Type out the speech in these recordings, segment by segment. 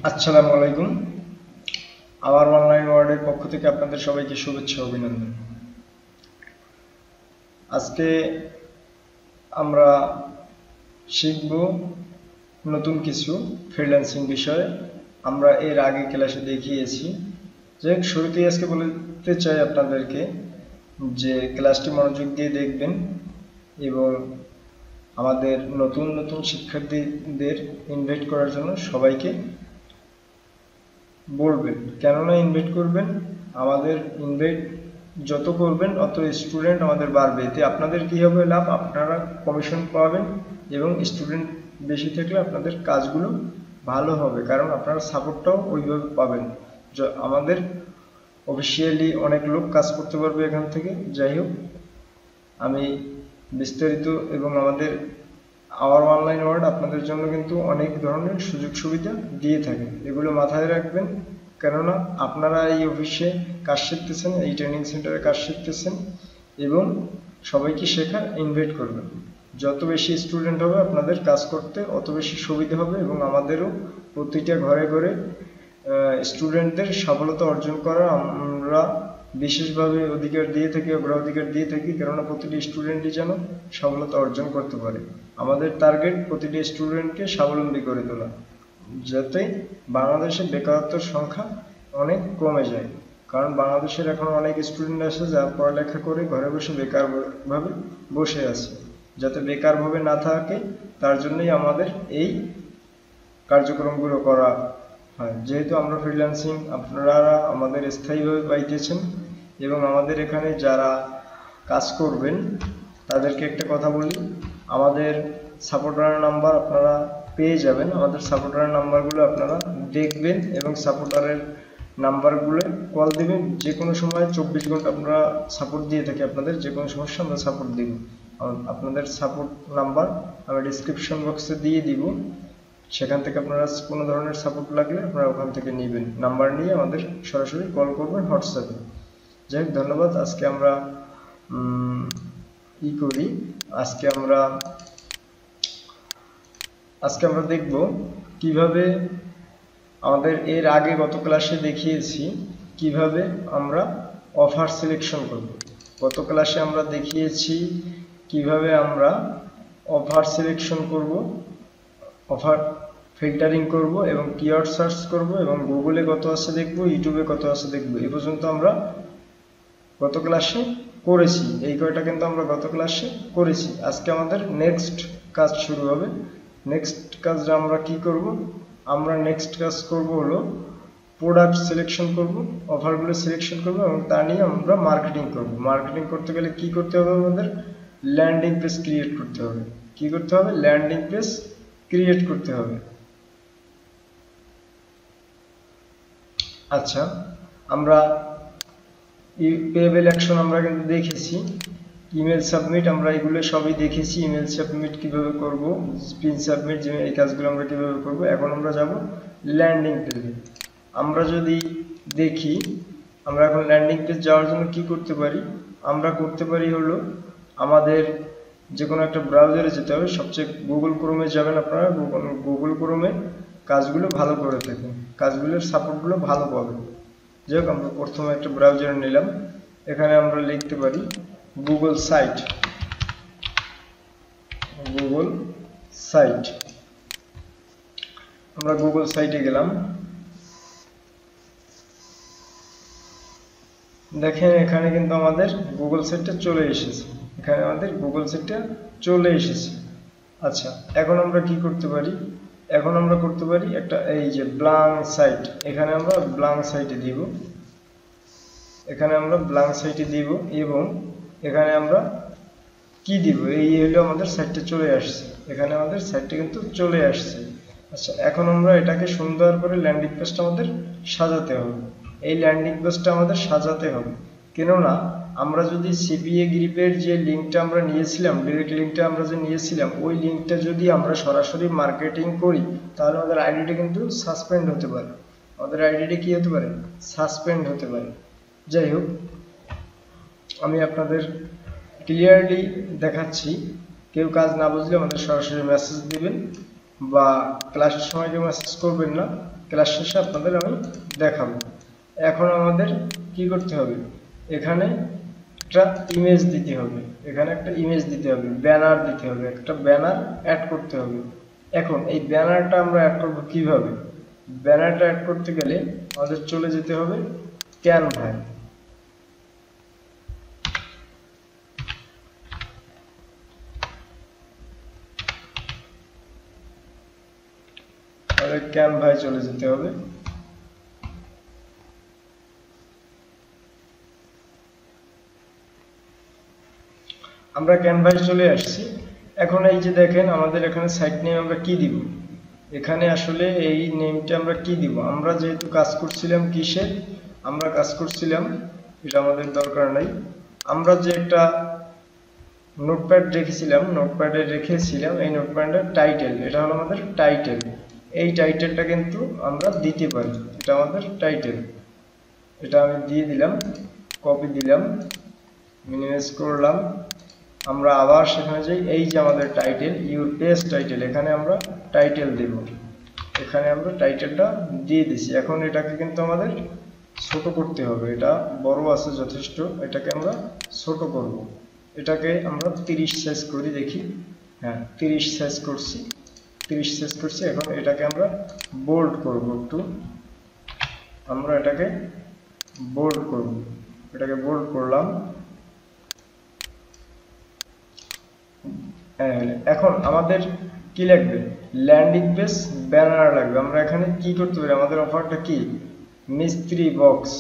আসসালামু আলাইকুম। আমার অনলাইন ওয়ার্ল্ডের পক্ষ থেকে আপনাদের সবাইকে শুভেচ্ছা ও অভিনন্দন। আজকে আমরা শিখব নতুন কিছু ফ্রিল্যান্সিং বিষয়ে। আমরা এর আগে ক্লাসে দেখিয়েছি। যাই শুরুতেই আজকে বলতে চাই আপনাদেরকে যে ক্লাসটি মনোযোগ দিয়ে দেখবেন এবং আমাদের নতুন নতুন শিক্ষার্থীদের ইনভাইট করার জন্য সবাইকে বলবেন। কেননা ইনভাইট করবেন, আমাদের ইনভাইট যত করবেন অত স্টুডেন্ট আমাদের বাড়বে। এতে আপনাদের কি হবে লাভ, আপনারা কমিশন পাবেন এবং স্টুডেন্ট বেশি থাকলে আপনাদের কাজগুলো ভালো হবে, কারণ আপনারা সাপোর্টটাও ওইভাবে পাবেন। আমাদের অফিসিয়ালি অনেক লোক কাজ করতে পারবে এখান থেকে। যাই হোক, আমি বিস্তারিত এবং আমাদের আওয়ার অনলাইন ওয়ার্ল্ড আপনাদের জন্য কিন্তু অনেক ধরনের সুযোগ সুবিধা দিয়ে থাকে, এগুলো মাথায় রাখবেন। কেননা আপনারা এই অফিসে কাজ শিখতেছেন, এই ট্রেনিং সেন্টারে কাজ শিখতেছেন এবং সবাইকে শেখার ইনভাইট করবেন। যত বেশি স্টুডেন্ট হবে আপনাদের কাজ করতে অত বেশি সুবিধা হবে এবং আমাদেরও প্রতিটা ঘরে ঘরে স্টুডেন্টদের সফলতা অর্জন করা আমরা বিশেষভাবে অগ্রাধিকার দিয়ে থাকি, কেননা প্রতিটি স্টুডেন্টই যেন সফলতা অর্জন করতে পারে। আমাদের টার্গেট প্রতিটি স্টুডেন্টকে স্বাবলম্বী করে তোলা, যাতে বাংলাদেশে বেকারত্বের সংখ্যা অনেক কমে যায়। কারণ বাংলাদেশের এখন অনেক স্টুডেন্ট আছে যারা পড়ালেখা করে ঘরে বসে বেকারভাবে বসে আছে। যাতে বেকারভাবে না থাকে তার জন্যই আমাদের এই কার্যক্রমগুলো করা হয়। যেহেতু আমরা ফ্রিল্যান্সিং আপনারা আমাদের স্থায়ীভাবে পাইতেছেন এবং আমাদের এখানে যারা কাজ করবেন তাদেরকে একটা কথা বলি, আমাদের সাপোর্টার নাম্বার আপনারা পেয়ে যাবেন। আমাদের সাপোর্টার নাম্বারগুলো আপনারা দেখবেন এবং সাপোর্টারের নাম্বারগুলো কল দিবেন। যে কোনো সময় 24 ঘন্টা আমরা সাপোর্ট দিয়ে থাকি, আপনাদের যে কোনো সমস্যা আমরা সাপোর্ট দিব। আপনাদের সাপোর্ট নাম্বার আমি ডিসক্রিপশন বক্সে দিয়ে দিব, সেখান থেকে আপনারা কোনো ধরনের সাপোর্ট লাগলে আপনারা ওখান থেকে নেবেন। নাম্বার নিয়ে আমাদের সরাসরি কল করবেন হোয়াটসঅ্যাপে। যাই হোক, ধন্যবাদ। আজকে আমরা আজকে আমরা দেখব কিভাবে আমাদের এর আগে গত ক্লাসে দেখিয়েছি কিভাবে আমরা অফার সিলেকশন করব। গত ক্লাসে আমরা দেখিয়েছি কিভাবে আমরা অফার সিলেকশন করব, অফার ফিল্টারিং করব এবং কিওয়ার্ড সার্চ করব এবং গুগলে কত আছে দেখব, ইউটিউবে কত আছে দেখব। এই পর্যন্ত আমরা গত ক্লাসে করেছি, এই কয়টা কিন্তু আমরা গত ক্লাসে করেছি। আজকে আমাদের নেক্সট কাজ শুরু হবে। নেক্সট কাজটা আমরা কি করব, আমরা নেক্সট কাজ করব হলো প্রোডাক্ট সিলেকশন করব, অফারগুলো সিলেকশন করব এবং তা নিয়ে আমরা মার্কেটিং করব। মার্কেটিং করতে গেলে কি করতে হবে, আমাদের ল্যান্ডিং পেজ ক্রিয়েট করতে হবে। কি করতে হবে, ল্যান্ডিং পেজ ক্রিয়েট করতে হবে। আচ্ছা, আমরা পেয়েবল অ্যাকশন আমরা কিন্তু দেখেছি, ইমেল সাবমিট আমরা এগুলো সবই দেখেছি। ইমেল সাবমিট কিভাবে করব, পিন সাবমিট, যে এই কাজগুলো আমরা কিভাবে করব। এখন আমরা যাব ল্যান্ডিং পেজে। আমরা যদি দেখি, আমরা এখন ল্যান্ডিং পেজ যাওয়ার জন্য কি করতে পারি, আমরা করতে পারি হলো আমাদের যে কোনো একটা ব্রাউজারে যেতে হবে। সবচেয়ে গুগল ক্রোমে যাবেন আপনারা, গুগল ক্রোমে কাজগুলো ভালো করে থাকেন, কাজগুলোর সাপোর্টগুলো ভালো পাবেন। যাই হোক, আমরা প্রথমে একটা ব্রাউজার নিলাম, এখানে আমরা লিখতে পারি গুগল সাইট। আমরা গুগল সাইটে গেলাম, দেখেন এখানে কিন্তু আমাদের গুগল সাইটটা চলে এসেছে। আচ্ছা, এখন আমরা কি করতে পারি, এখন আমরা করতে পারি একটা এই যে ব্ল্যাঙ্ক সাইট, এখানে আমরা ব্ল্যাঙ্ক সাইটে দিব, এবং এখানে আমরা কি দিব, এই হলো আমাদের সাইটটা চলে আসছে। এখানে আমাদের সাইটটা কিন্তু চলে আসছে। আচ্ছা, এখন আমরা এটাকে সুন্দর করে ল্যান্ডিং পেজটা আমাদের সাজাতে হবে। এই ল্যান্ডিং পেজটা আমাদের সাজাতে হবে, কেননা আমরা যদি সিপিএ গ্রিপের যে লিঙ্কটা আমরা নিয়েছিলাম, ডিরেক্ট লিঙ্কটা আমরা যে নিয়েছিলাম, ওই লিঙ্কটা যদি আমরা সরাসরি মার্কেটিং করি তাহলে আমাদের আইডিটা কিন্তু সাসপেন্ড হতে পারে। সাসপেন্ড হতে পারে। যাই হোক, আমি আপনাদের ক্লিয়ারলি দেখাচ্ছি, কেউ কাজ না বুঝলে আমাদের সরাসরি মেসেজ দিবেন বা ক্লাসের সময় কেউ মেসেজ করবেন না, ক্লাস শেষে আপনাদের আমি দেখাবো। এখন আমাদের কি করতে হবে, এখানে একটা ইমেজ দিতে হবে, এখানে একটা ইমেজ দিতে হবে, ব্যানার দিতে হবে, একটা ব্যানার অ্যাড করতে হবে। এখন এই ব্যানারটা আমরা অ্যাড করব কিভাবে, ব্যানারটা অ্যাড করতে গেলে আমাদের চলে যেতে হবে ক্যানভায়। আমাদের ক্যানভায় চলে যেতে হবে। আমরা ক্যানভায় চলে আসছি। এখন এই যে দেখেন আমাদের এখানে সাইট নেম আমরা কি দিব, এখানে আসলে এই নেমটা আমরা কি দিব, আমরা যেহেতু কাজ করছিলাম কিসের, আমরা কাজ করছিলাম, এটা আমাদের দরকার নাই, আমরা যে একটা নোটপ্যাড রেখেছিলাম, নোটপ্যাডে রেখেছিলাম এই নোটপ্যাডের টাইটেল, এটা হলো আমাদের টাইটেল। এই টাইটেলটা কিন্তু আমরা দিতে পারি, এটা আমাদের টাইটেল, এটা আমি দিয়ে দিলাম, কপি দিলাম, মিনিমাইজ করলাম। আমরা আবার সেখানে যাই, এই যে আমাদের টাইটেল, ইউর পেজ টাইটেল, এখানে আমরা টাইটেল দেব, এখানে আমরা টাইটেলটা দিয়ে দিছি। এখন এটাকে কিন্তু আমাদের ছোট করতে হবে, এটা বড় আছে যথেষ্ট, এটাকে আমরা ছোট করব। এটাকে আমরা 30 সাইজ করি, দেখি, হ্যাঁ 30 সাইজ করছি, 30 সাইজ করছি। এখন এটাকে আমরা বোল্ড করব, একটু আমরা এটাকে বোল্ড করব, এটাকে বোল্ড করলাম। এখন আমাদের কি লাগবে, ল্যান্ডিং পেজ ব্যানার লাগবে। আমরা এখানে কি করতে পারি, আমাদের অফারটা কি, মিস্ত্রি বক্স,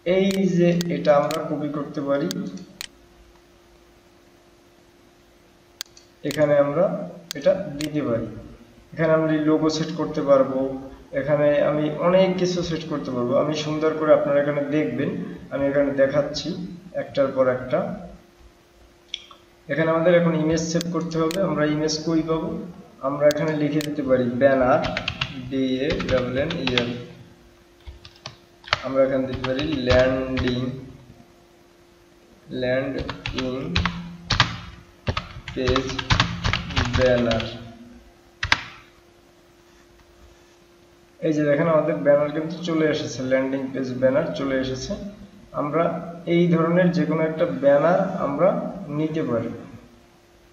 এই যে এটা আমরা কপি করতে পারি, এখানে আমরা এটা দিতে পারি। এখানে আমি লোগো সেট করতে পারবো, এখানে আমি অনেক কিছু সেট করতে পারবো। আমি সুন্দর করে আপনারা এখানে দেখবেন, আমি এখানে দেখাচ্ছি একটার পর একটা। এখানে আমাদের এখন ইমেজ সেভ করতে হবে। আমরা ইমেজ কই পাবো, আমরা এখানে লিখে দিতে পারি ব্যানার, BANNER, আমরা এখানে দিতে পারি ল্যান্ডিং পেজ ব্যানার। এই যে দেখেন আমাদের ব্যানার কিন্তু চলে এসেছে, ল্যান্ডিং পেজ ব্যানার চলে এসেছে। আমরা এই ধরনের যে কোনো একটা ব্যানার আমরা নিতে পারি,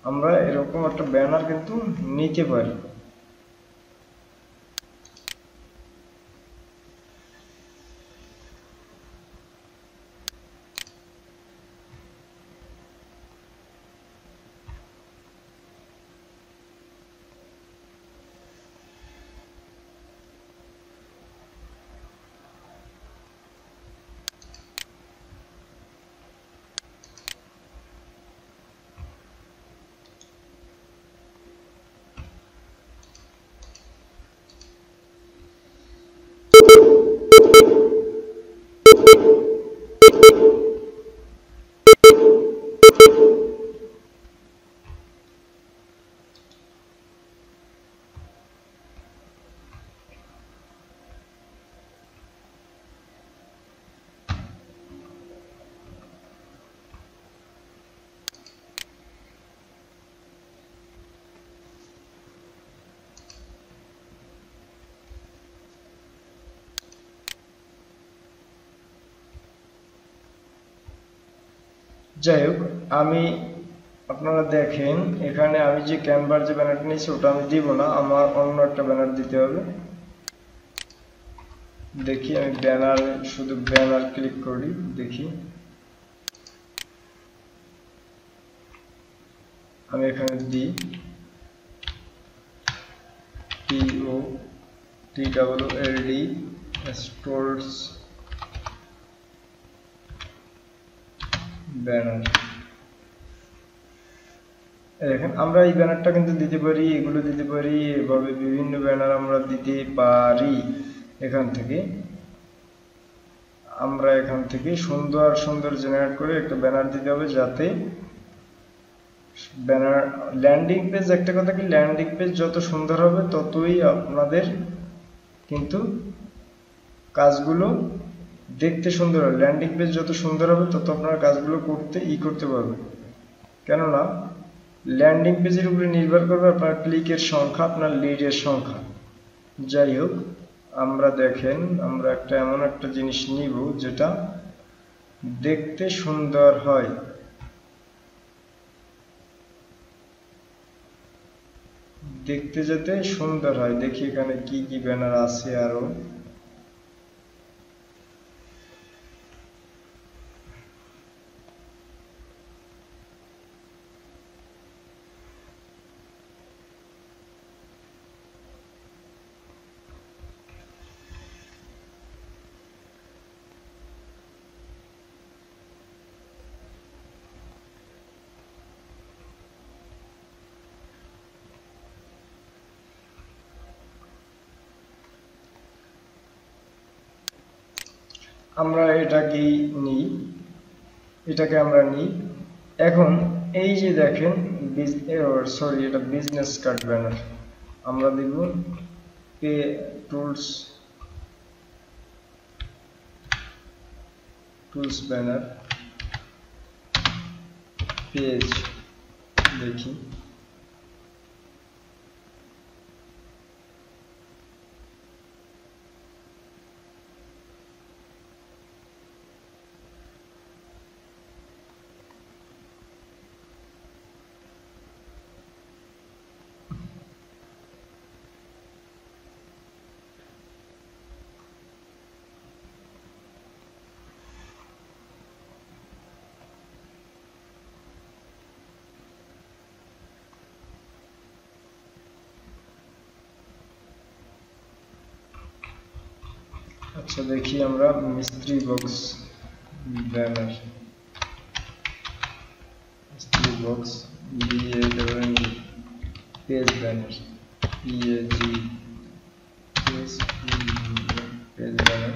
আমরা এরকম একটা ব্যানার কিন্তু নিতে পারি। যাই হোক, আপনারা দেখেন এখানে আমি যে ক্যানভার যে ব্যানারটা নিয়েছি ওটা আমি দিব না, আমার অন্য একটা ব্যানার দিতে হবে। দেখি আমি ব্যানার, শুধু ব্যানার ক্লিক করি, দেখি আমি এখানে দিই TOTWLD স্টোরস ব্যানার। দেখেন আমরা এই ব্যানারটা কিন্তু দিতে পারি, এগুলো দিতে পারি, এভাবে বিভিন্ন ব্যানার আমরা দিতে পারি। আমরা এখান থেকে সুন্দর সুন্দর জেনারেট করে একটা ব্যানার দিতে হবে, যাতে ব্যানার ল্যান্ডিং পেজ, একটা কথা কি, ল্যান্ডিং পেজ যত সুন্দর হবে ততই আপনাদের কিন্তু কাজগুলো দেখতে সুন্দর হবে। ল্যান্ডিং পেজ যত সুন্দর হবে তত আপনার কাজগুলো করতে পারবে। কেননা ল্যান্ডিং পেজের উপরে নির্ভর করবে আপনার ক্লিকের সংখ্যা, আপনার লিডের সংখ্যা। যাই হোক, আমরা দেখেন আমরা এমন একটা জিনিস নিব যেটা দেখতে সুন্দর হয়। দেখতে যাতে সুন্দর হয়, দেখি এখানে কি কি ব্যানার আছে আরো। আমরা এটাকেই নিই, এটাকে আমরা নিই। এখন এই যে দেখেন সরি, এটা বিজনেস কার্ড ব্যানার। আমরা দিব পে টুলস ব্যানার পেজ, দেখি আচ্ছা, দেখি আমরা মিস্ত্রি বক্স ব্যানার, মিস্ত্রি box page banner, page banner.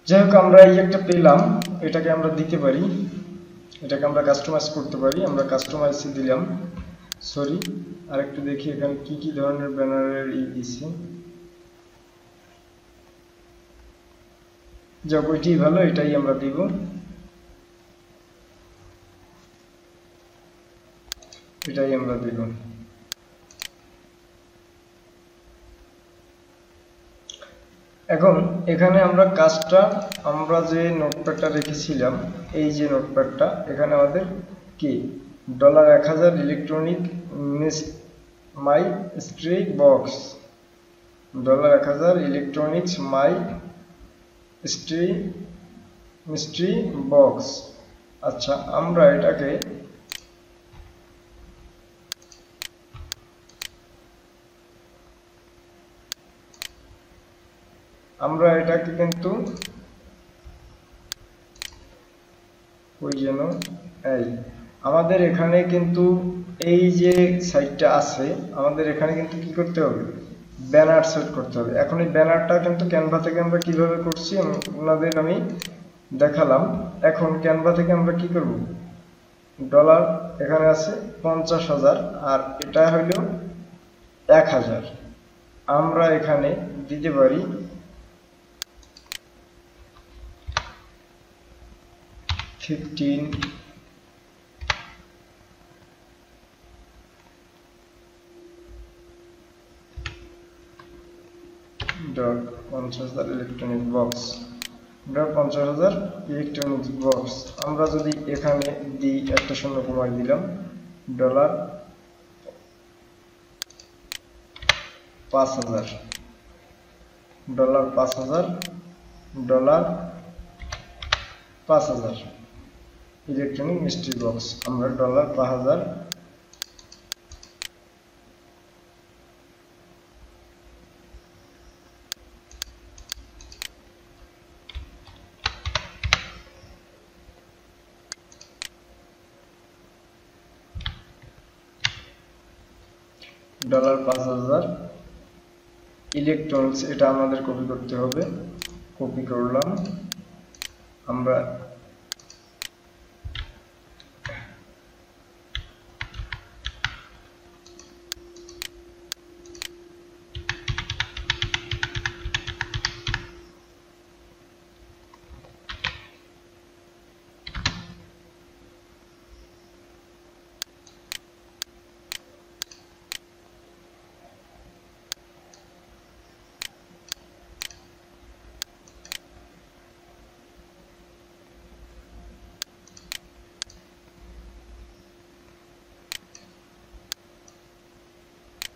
যাই হোক, আমরা এই একটা পেলাম, এটাকে আমরা দিতে পারি, এটাকে আমরা কাস্টমাইজ করতে পারি। আমরা কাস্টমাইজ দিলাম। সরি, আরেকটু দেখি এখানে কি কি ধরনের ব্যানারের দিছে। যাক, ওইটাই ভালো, এটাই আমরা দিব। এটাই আমরা দিব। এখন এখানে আমরা কাজটা, আমরা যে নোটপ্যাডটা রেখেছিলাম, এই যে নোটপ্যাডটা, এখানে আমাদের কি $1000 ইলেকট্রনিক মাই স্ট্রি বক্স, $1000 ইলেকট্রনিক্স মাই মিস্ট্রি বক্স। আচ্ছা, আমরা এটাকে কিন্তু ওই যেন আমাদের এখানে কিন্তু এই যে সাইটটা আছে, আমাদের এখানে কিন্তু কি করতে হবে, ব্যানার সেট করতে হবে। এখন এই ব্যানারটা কিন্তু ক্যানভা থেকে আমরা কিভাবে করছি আপনাদের আমি দেখালাম। এখন ক্যানভা থেকে আমরা কি করব, ডলার এখানে আছে 50,000 আর এটা হইল 1000। আমরা এখানে দিতে পারি $50,000 ইলেকট্রনিক বক্স, $50,000 ইলেকট্রনিক বক্স। আমরা যদি এখানে দিই, একটা শূন্য কমাই দিলাম, $5,000, $5,000 ইলেকট্রনিক মিস্ট্রি বক্স। আমরা $5,000 $5000 ইলেকট্রনিক্স, এটা আমাদের কপি করতে হবে। কপি করলাম আমরা।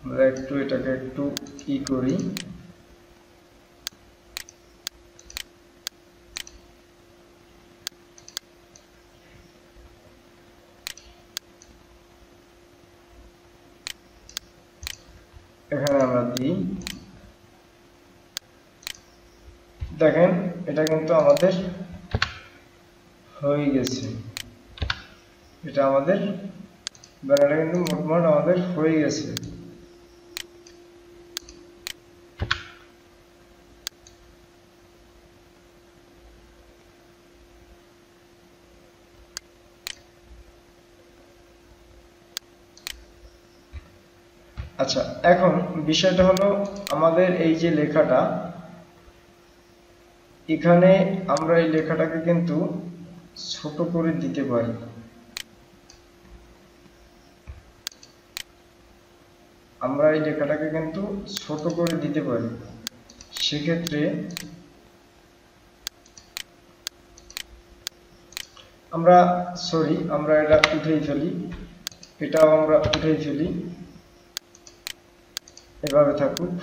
আমরা একটু এটাকে একটু কি করি, এখানে আমরা দিই। দেখেন এটা কিন্তু আমাদের হয়ে গেছে, এটা আমাদের ব্যানারটা কিন্তু মোটমাট আমাদের হয়ে গেছে। আচ্ছা, এখন বিষয়টা হলো আমাদের এই যে লেখাটা, এখানে আমরা এই লেখাটাকে কিন্তু ছোট করে দিতে পারি। আমরা এই লেখাটাকে কিন্তু ছোট করে দিতে পারি। সেক্ষেত্রে আমরা আমরা এটা উঠেই ফেলি, এটাও আমরা উঠেই ফেলি, এভাবে থাকুক।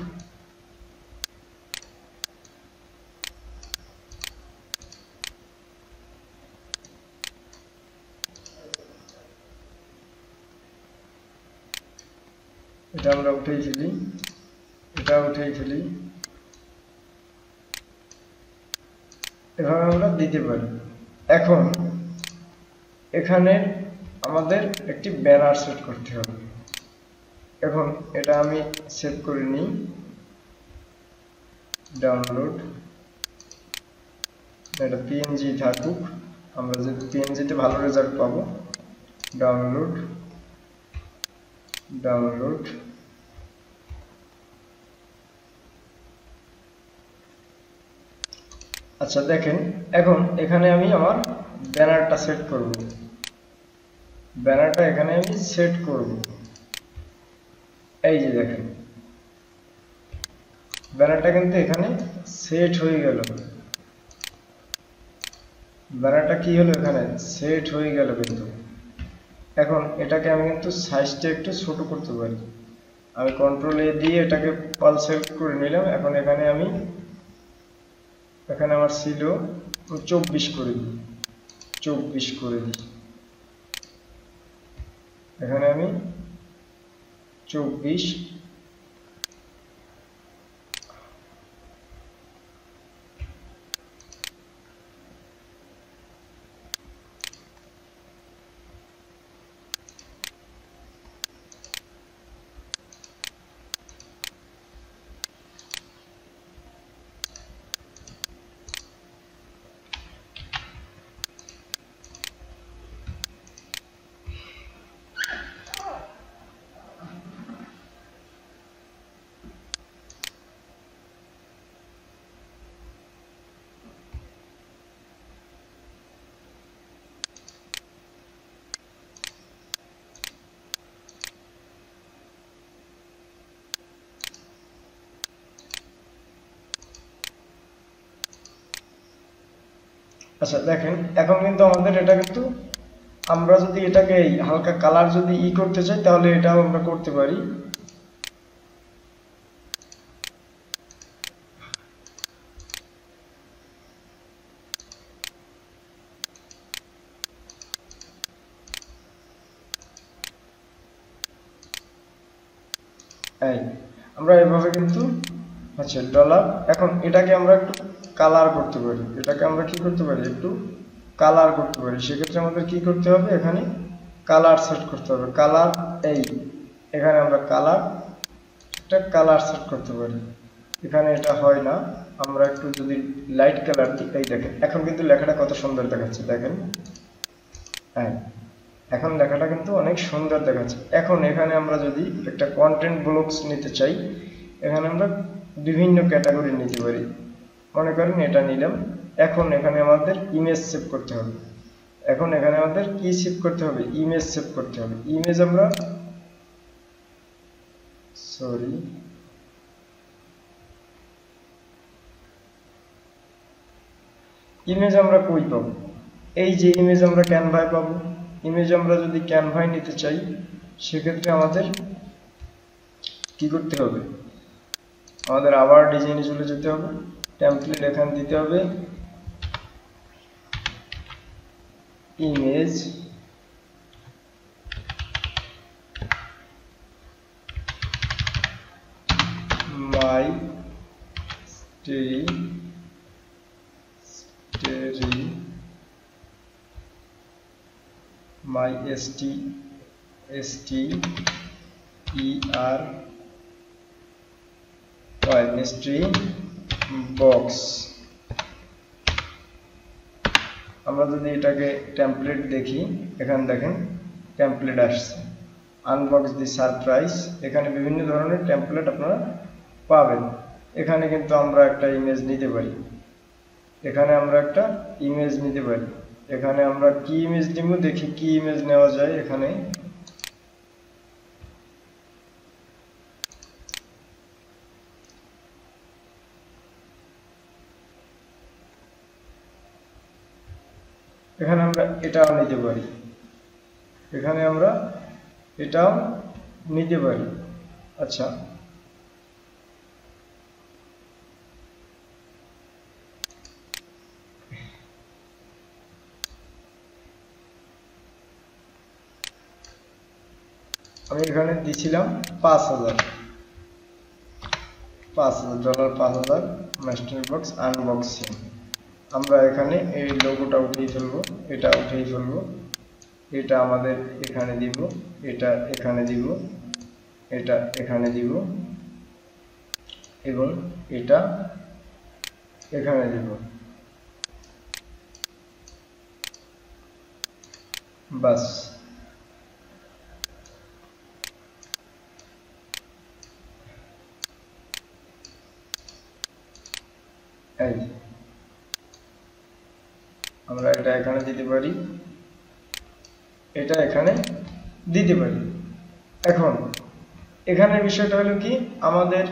এটা আমরা উঠেই ফেলি, এটা উঠেই ফেলি, এভাবে আমরা দিতে পারি। এখন এখানে আমাদের একটি ব্যানার সেট করতে হবে। এখন এটা আমি সেভ করে নিই, ডাউনলোড, এটা পিএনজি থাকুক, আমরা যদি পিএনজিতে ভালো রেজাল্ট পাবো। ডাউনলোড, ডাউনলোড, আচ্ছা দেখেন এখন এখানে আমি আমার ব্যানারটা সেট করব, ব্যানারটা এখানে আমি সেট করব। এই যে দেখেন ব্যানারটা কিন্তু এখানে সেট হয়ে গেল, ব্যানারটা কি হলো এখানে সেট হয়ে গেল কিন্তু। এখন এটাকে আমি কিন্তু সাইজটা একটু ছোট করতে পারি। আমি কন্ট্রোল এ দিয়ে এটাকে অল সিলেক্ট করে নিলাম। এখন এখানে আমি, এখানে আমার ছিল 24 করে দিই, 24 করে দিই, এখানে আমি 24, আচ্ছা দেখেন এখন কিন্তু আমাদের এটা কিন্তু, আমরা যদি এটাকে হালকা কালার যদি করতে চাই তাহলে এটাও আমরা করতে পারি। আমরা এভাবে কিন্তু আচ্ছা ডলার। এখন এটাকে আমরা একটু কালার করতে পারি, এটাকে আমরা কি করতে পারি একটু কালার করতে পারি। সেক্ষেত্রে আমাদের কি করতে হবে, এখানে কালার সেট করতে হবে। কালার এখানে আমরা কালার একটা কালার সেট করতে পারি। এখানে এটা হয় না, আমরা একটু যদি লাইট কালার দিই, এই দেখেন এখন কিন্তু লেখাটা কত সুন্দর দেখাচ্ছে, দেখেন হ্যাঁ এখন লেখাটা কিন্তু অনেক সুন্দর দেখাচ্ছে। এখন এখানে আমরা যদি একটা কন্টেন্ট ব্লকস নিতে চাই, এখানে আমরা বিভিন্ন ক্যাটাগরি নিতে পারি। মনে করেন এটা নিলাম। এখন এখানে আমাদের ইমেজ সেভ করতে হবে। এখন এখানে আমাদের কি সেভ করতে হবে? ইমেজ সেভ করতে হবে। ইমেজ আমরা ইমেজ আমরা কই পাবো? এই যে ইমেজ আমরা ক্যানভায় পাবো। ইমেজ আমরা যদি ক্যানভায় নিতে চাই, সেক্ষেত্রে আমাদের কি করতে হবে? আমাদের আবার ডিজাইনে চলে যেতে হবে, টেমপ্লেট এখানে দিতে হবে, ইমেজ মাই mystery box। আমরা যদি এটাকে টেমপ্লেট দেখি, এখানে দেখেন টেমপ্লেট আসছে, আনবক্স দি সারপ্রাইজ। এখানে বিভিন্ন ধরনের টেমপ্লেট আপনারা পাবেন। এখানে কিন্তু আমরা একটা ইমেজ নিতে পারি, এখানে আমরা একটা ইমেজ নিতে পারি। এখানে আমরা কি ইমেজ নিব, দেখি কি ইমেজ নেওয়া যায়। এখানে আমরা এটাও নিতে পারি, এখানে আমরা এটাও নিতে পারি। আচ্ছা, আমি এখানে দিছিলাম $5000 $5000 মাস্টার বক্স আনবক্সিং। আমরা এখানে এই লোগোটা উঠিয়ে ফেলবো, এটা উঠিয়ে ফেলবো, এটা আমাদের এখানে দিব, এটা এখানে দিব, এটা এখানে দিব এবং এটা এখানে দিব। বাস, এই আমরা এটা এখানে দিতে পারি, এটা এখানে দিতে পারি। এখন এখানে বিষয়টা হলো কি, আমাদের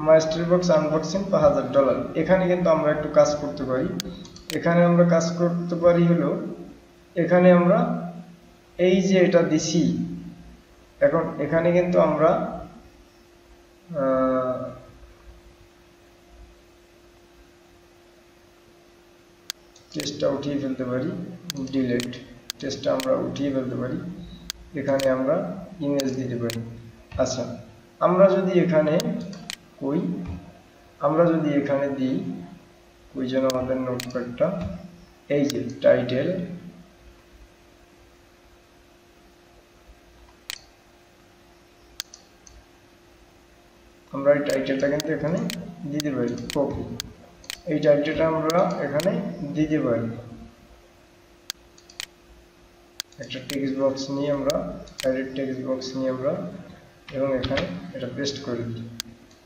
মাস্টার বক্স আনবক্সিং $5000। এখানে কিন্তু আমরা একটু কাজ করতে পারি। এখানে আমরা কাজ করতে পারি হলো, এখানে আমরা এই যে এটা দিছি, এখন এখানে কিন্তু আমরা টেস্টটা উঠিয়ে ফেলতে পারি, ডিলিট টেস্টটা আমরা উঠিয়ে ফেলতে পারি। এখানে আমরা ইমেজ দিতে পারি। আচ্ছা, আমরা যদি এখানে দিই, ওই জন্য আমাদের নোটপ্যাডটা, এই যে টাইটেল, আমরা এই টাইটেলটা কিন্তু এখানে দিতে পারি, কপি। এই টাইটেলটা আমরা এখানে দিতে পারি। একটা টেক্সট বক্স নিয়ে আমরা, এডিট টেক্সট বক্স নিয়ে আমরা, এবং এখানে এটা পেস্ট করে দিই,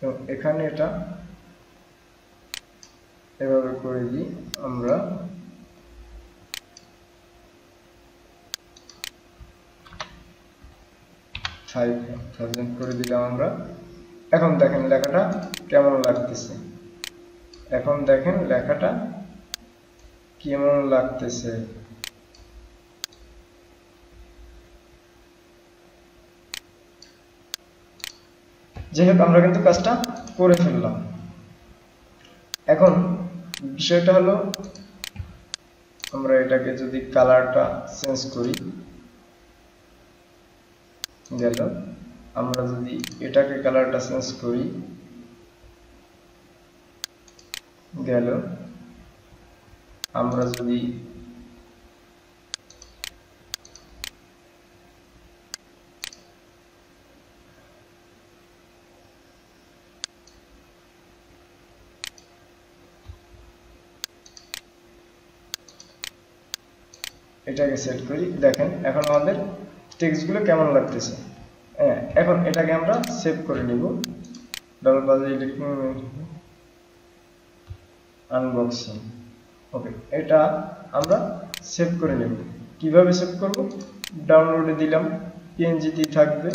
এবং এখানে এটা এভাবে করে দিই। আমরা $5000 করে দিলাম আমরা। এখন দেখেন লেখাটা কেমন লাগতেছে, এখন দেখেন লেখাটা কেমন লাগতেছে। যেহেতু আমরা কিন্তু কাজটা করে ফেললাম। এখন বিষয়টা হলো, আমরা এটাকে যদি কালারটা চেঞ্জ করি, গেল। আমরা যদি এটাকে কালারটা চেঞ্জ করি, গেল। আমরা যদি এটাকে সেট করি, দেখেন এখন আমাদের টেক্সটগুলো কেমন লাগতেছে। হ্যাঁ, এখন এটাকে আমরা সেভ করে নিব। ডাবল বাজে আনবক্সিং। ওকে, এটা আমরা সেভ করে নেব। কিভাবে সেভ করব? ডাউনলোডে দিলাম, পিএনজিতে থাকবে,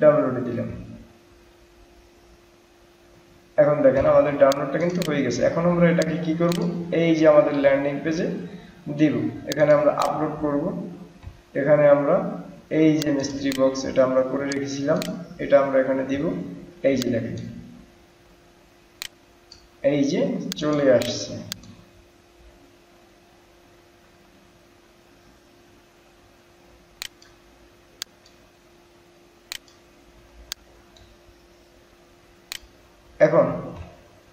ডাউনলোডে দিলাম। এখন দেখেন আমাদের ডাউনলোডটা কিন্তু হয়ে গেছে। এখন আমরা এটাকে কি করব? এই যে আমাদের ল্যান্ডিং পেজে দিব। এখানে আমরা আপলোড করব। এখানে আমরা এই যে মিস্ট্রি বক্স, এটা আমরা করে রেখেছিলাম, এটা আমরা এখানে দিব। এই যে দেখেন, এই যে চলে আসছে। এখন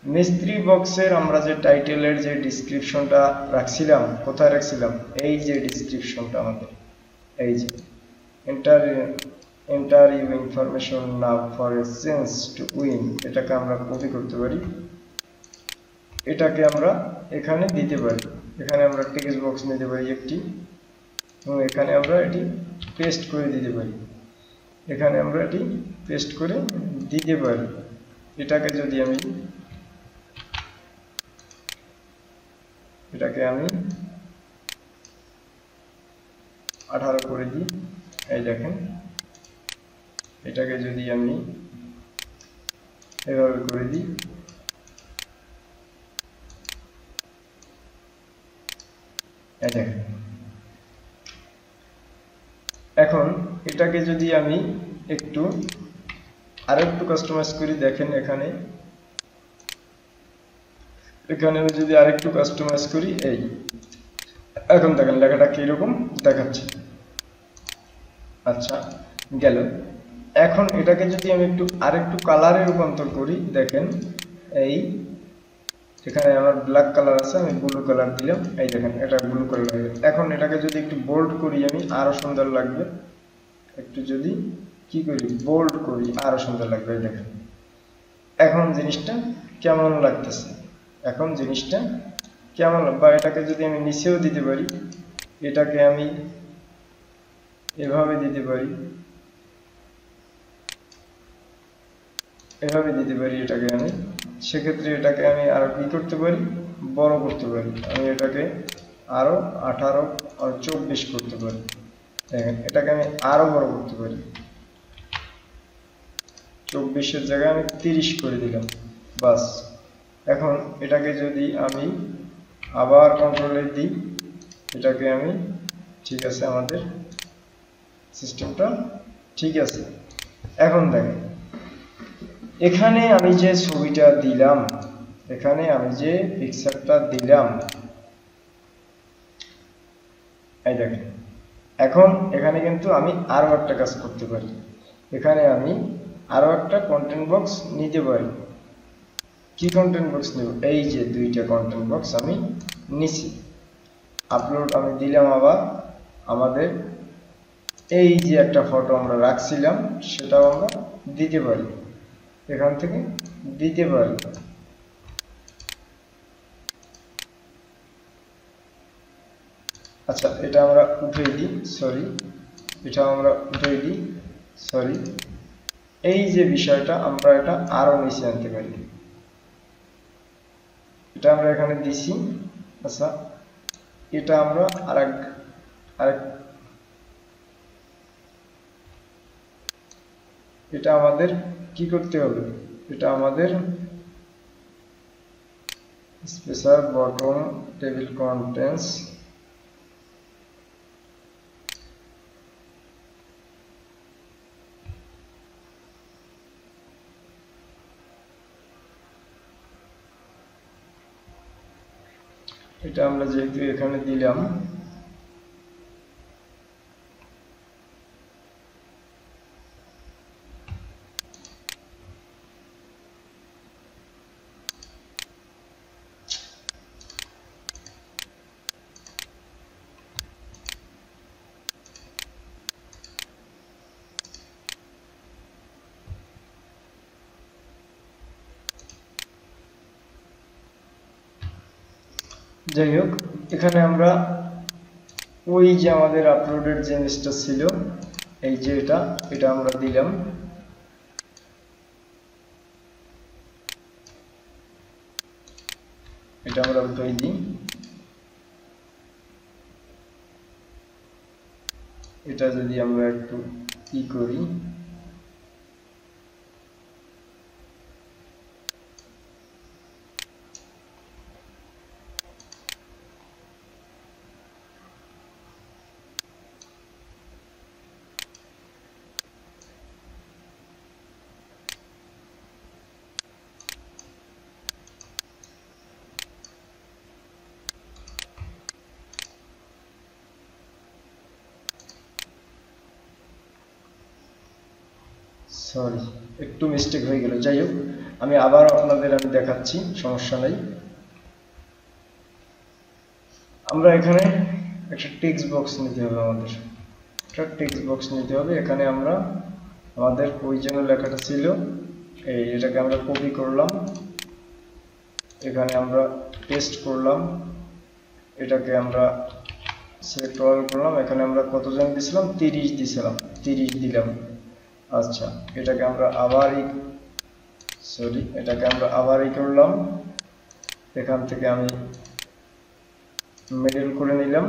মিস্ত্রি বক্সের আমরা যে টাইটেলের যে ডেসক্রিপশনটা রাখছিলাম, কোথায় রাখছিলাম? এই যে ডেসক্রিপশনটা আমাদের, এই যে enter you information now for a chance to win, এটাকে আমরা কপি করতে পারি, এটাকে আমরা এখানে দিতে পারি। এখানে আমরা টেক্সট বক্স নিতে পারি একটি, এবং এখানে আমরা এটি পেস্ট করে দিতে পারি। এখানে আমরা এটি পেস্ট করে দিতে পারি। এটাকে যদি আমি 18 করে দিই, এই দেখেন, এটাকে যদি আমি এভাবে করে দিই, এই দেখেন। এখন এটাকে যদি আমি একটু আরেকটু কাস্টমাইজ করি, দেখেন এখানে যদি আরেকটু কাস্টমাইজ করি, এই এখন দেখেন লেখাটা কিরকম দেখাচ্ছে। আচ্ছা, গেল। এখন এটাকে যদি আমি আরেকটু কালারে রূপান্তর করি, দেখেন এই এখানে আমার ব্ল্যাক কালার আছে, আমি ব্লু কালার দিলাম, এই দেখেন এটা ব্লু কালার হয়ে গেল। এখন এটাকে যদি একটু বোল্ড করি, আমি আরো সুন্দর লাগবে। একটু যদি কি করি, বোল্ড করি, আরো সুন্দর লাগবে, এই দেখেন। এখন জিনিসটা কেমন লাগতেছে, এখন জিনিসটা কেমন, বা এটাকে যদি আমি নিচেও দিতে পারি, এটাকে আমি এভাবে দিতে পারি, এভাবে দিতে পারি এটাকে আমি। সেক্ষেত্রে এটাকে আমি আরো কি করতে পারি, বড় করতে পারি। আমি এটাকে আরো 18 আর 24 করতে পারি। দেখেন এটাকে আমি আরো বড় করতে পারি, 24-এর জায়গায় আমি 30 করে দিলাম, বাস। এখন এটাকে যদি আমি আবার কন্ট্রোলে দিই, এটাকে আমি, ঠিক আছে, আমাদের সিস্টেমটা ঠিক আছে। এখন দেখেন এখানে আমি যে ছবিটা দিলাম, এখানে আমি যে পিকচারটা দিলাম, এই দেখেন। এখন এখানে কিন্তু আমি আরো একটা কাজ করতে পারি। এখানে আমি আরো একটা কন্টেন্ট বক্স নিতে পারি। কি কন্টেন্ট বক্স নেব? এই যে দুইটা কন্টেন্ট বক্স আমি নিছি। আপলোড আমি দিলাম, আবার আমাদের এই যে একটা ফটো আমরা রাখছিলাম, সেটাও আমরা দিতে পারি, এখান থেকে দিতে পারি। আচ্ছা, এটা আমরা উঠিয়ে দিই, সরি, এটা আমরা উঠিয়ে দিই, সরি। এই যে বিষয়টা, আমরা এটা আরো নিচে আনতে পারি, এটা আমরা এখানে দিছি। আচ্ছা, এটা আমরা আরেক এটা আমাদের কি করতে হবে, এটা আমাদের স্পেশাল বটম টেবিল কন্টেন্টস, এটা আমরা যেহেতু এখানে দিলাম, যাই হোক, এখানে আমরা ওই যে আমাদের আপলোডেড যে ইমেজটা ছিল, এই যে এটা আমরা দিলাম। এটা আমরা উঠাই দিই। এটা যদি আমরা একটু করি, সরি একটু মিস্টেক হয়ে গেল, যাই হোক আমি আবার আপনাদের দেখাচ্ছি, সমস্যা নাই। আমরা এখানে একটা টেক্সট বক্স নিতে হবে, আমাদের একটা টেক্সট বক্স নিতে হবে। এখানে আমরা আমাদের ওই যেন লেখাটা ছিল এটাকে আমরা কপি করলাম, এখানে আমরা পেস্ট করলাম, এটাকে আমরা সিলেক্ট করলাম, এখানে আমরা কত জন দিছিলাম, 30 দিছিলাম, 30 দিলাম। আচ্ছা এটাকে আমরা আবার করলাম, এখান থেকে আমি মিডল করে নিলাম।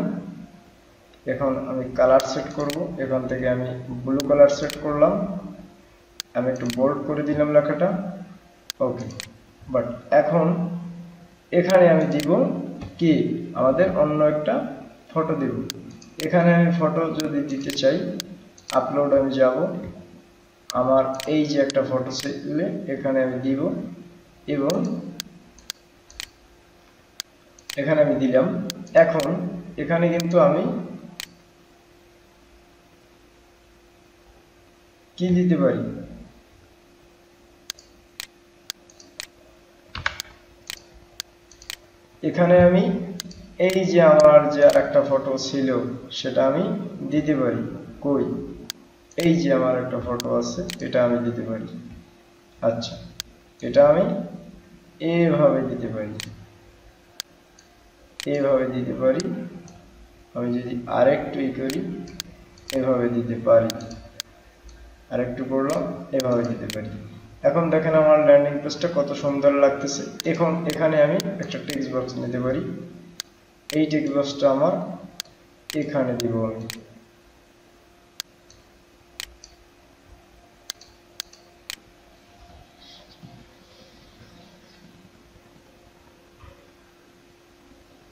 এখন আমি কালার সেট করব, এখান থেকে আমি ব্লু কালার সেট করলাম, আমি একটু বোল্ড করে দিলাম লেখাটা, ওকে। বাট এখন এখানে আমি দিব কি, আমাদের অন্য একটা ফটো দিব। এখানে আমি ফটো যদি দিতে চাই, আপলোড আমি যাব, আমার এই যে একটা ফটো ছিল এখানে আমি দিব, এবং এখানে আমি দিলাম। এখন এখানে কিন্তু আমি কি দিতে পারি, এখানে আমি এই যে আমার যে একটা ফটো ছিল সেটা আমি দিতে পারি। কই, এই যে আমার একটা ফটো আছে, এটা আমি দিতে পারি। আচ্ছা এটা আমি এইভাবে দিতে পারি, এইভাবে দিতে পারি। আমি যদি আরেকটু করি, এভাবে দিতে পারি, আরেকটু করলাম, এভাবে দিতে পারি। এখন দেখেন আমার ল্যান্ডিং পেজটা কত সুন্দর লাগতেছে। এখন এখানে আমি একটা টেক্সট বক্স নিতে পারি, এই টেক্সট বক্সটা আমার এখানে দিব আমি।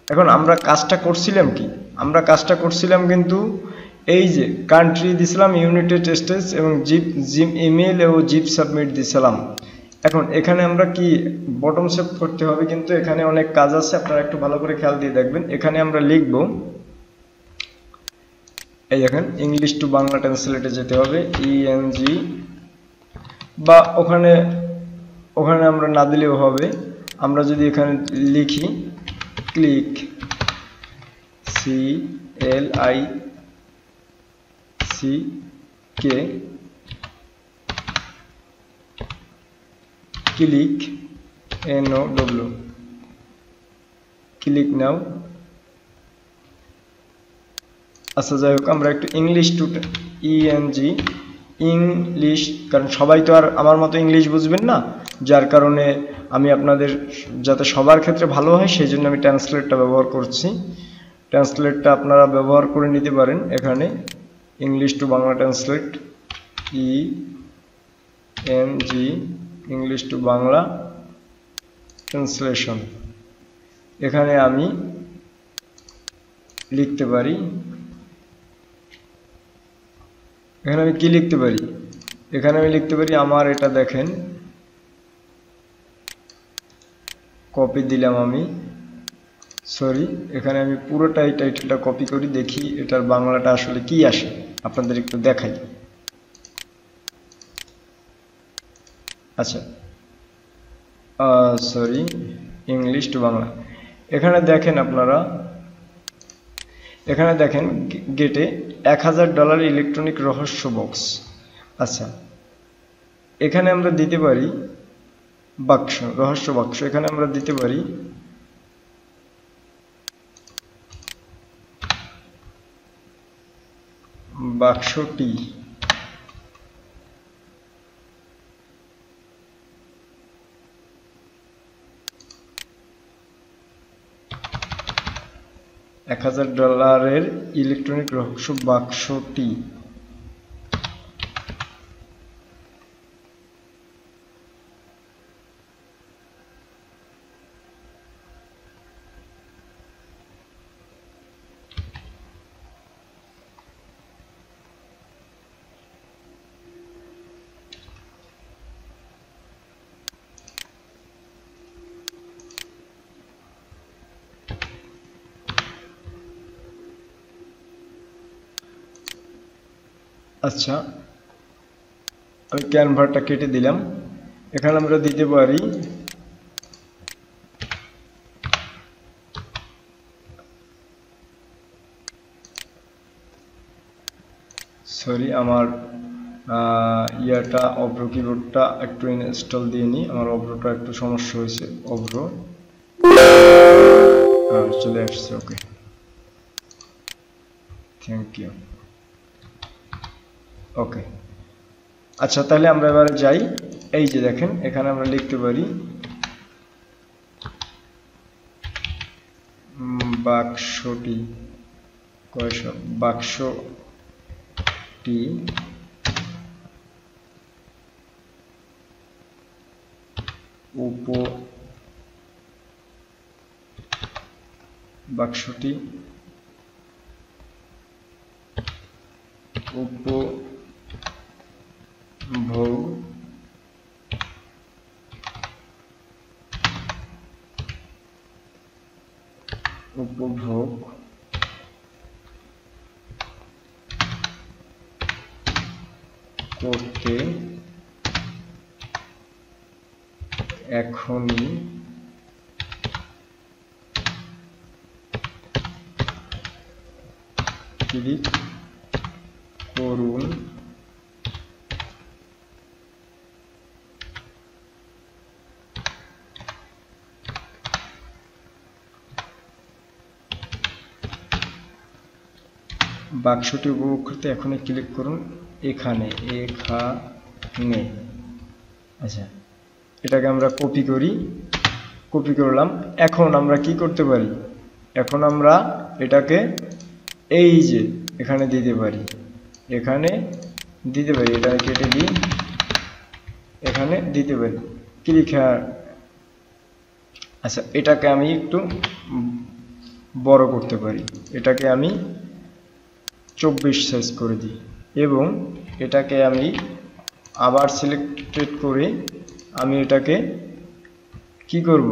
এখন আমরা কাজটা করছিলাম কি, আমরা কাজটা করছিলাম কিন্তু এই যে কান্ট্রি দিছিলাম, ইউনাইটেড স্টেটস, এবং জিপ ইমেল এবং জিপ সাবমিট দিছিলাম। এখন এখানে আমরা কি বটম সেভ করতে হবে, কিন্তু এখানে অনেক কাজ আছে, আপনারা একটু ভালো করে খেয়াল দিয়ে দেখবেন। এখানে আমরা লিখব, এই দেখেন ইংলিশ টু বাংলা ট্রান্সলেটে যেতে হবে, ENG, বা ওখানে আমরা না দিলেও হবে। আমরা যদি এখানে লিখি click, CLICK, click, NOW, click now. আচ্ছা যাই হোক, আমরা একটু ইংলিশ টু ENG, ইংলিশ, কারণ সবাই তো আর আমার মতো ইংলিশ বুঝবেন না, যার কারণে আমি আপনাদের যাতে সবার ক্ষেত্রে ভালো হয় সেই জন্য আমি ট্রান্সলেটটা ব্যবহার করছি। ট্রান্সলেটটা আপনারা ব্যবহার করে নিতে পারেন। এখানে English to Bangla translate, ENG, English to Bangla translation. এখানে আমি লিখতে পারি, এখানে আমি কি লিখতে পারি, এখানে আমি লিখতে পারি আমার এটা দেখেন, কপি দিলাম আমি, সরি এখানে আমি পুরোটাই টাইটেলটা কপি করি, দেখি এটার বাংলাটা আসলে কি আসে, আপনাদের একটু দেখাই। আচ্ছা সরি, ইংলিশ টু বাংলা। এখানে দেখেন আপনারা, এখানে দেখেন গেটে $1000 ইলেকট্রনিক রহস্য বক্স। আচ্ছা এখানে আমরা দিতে পারি বাক্স, রহস্য বাক্স, এখানে আমরা দিতে পারি বাক্সটি 1000 ডলারের ইলেকট্রনিক রহস্য বাক্সটি আচ্ছা আমি ক্যানভাটা কেটে দিলাম এখানে আমরা দিতে পারি সরি আমার ইয়াটা অব্রো কিবোর্ডটা একটু ইনস্টল দিয়ে নিই আমার অব্রোটা একটু সমস্যা হয়েছে অব্রো চলে আসছে ওকে থ্যাংক ইউ ওকে আচ্ছা তাহলে আমরা এবারে যাই এই যে দেখেন এখানে আমরা লিখতে পারি বাক্সটি বাক্সটি বাক্সটি উপভোগ করতে এখনই ক্লিক করুন বাক্সটি উপভোগ করতে এখনই ক্লিক করুন এখানে আচ্ছা এটাকে আমরা কপি করলাম এখন আমরা কি করতে পারি এখন আমরা এটাকে এই যে এখানে দিতে পারি এটা কেটে দিই এখানে দিতে পারি ক্লিক আচ্ছা এটাকে আমি একটু বড় করতে পারি এটাকে আমি 24 সাইজ করে দিই এবং এটাকে আমি আবার সিলেক্টেড করে আমি এটাকে কি করব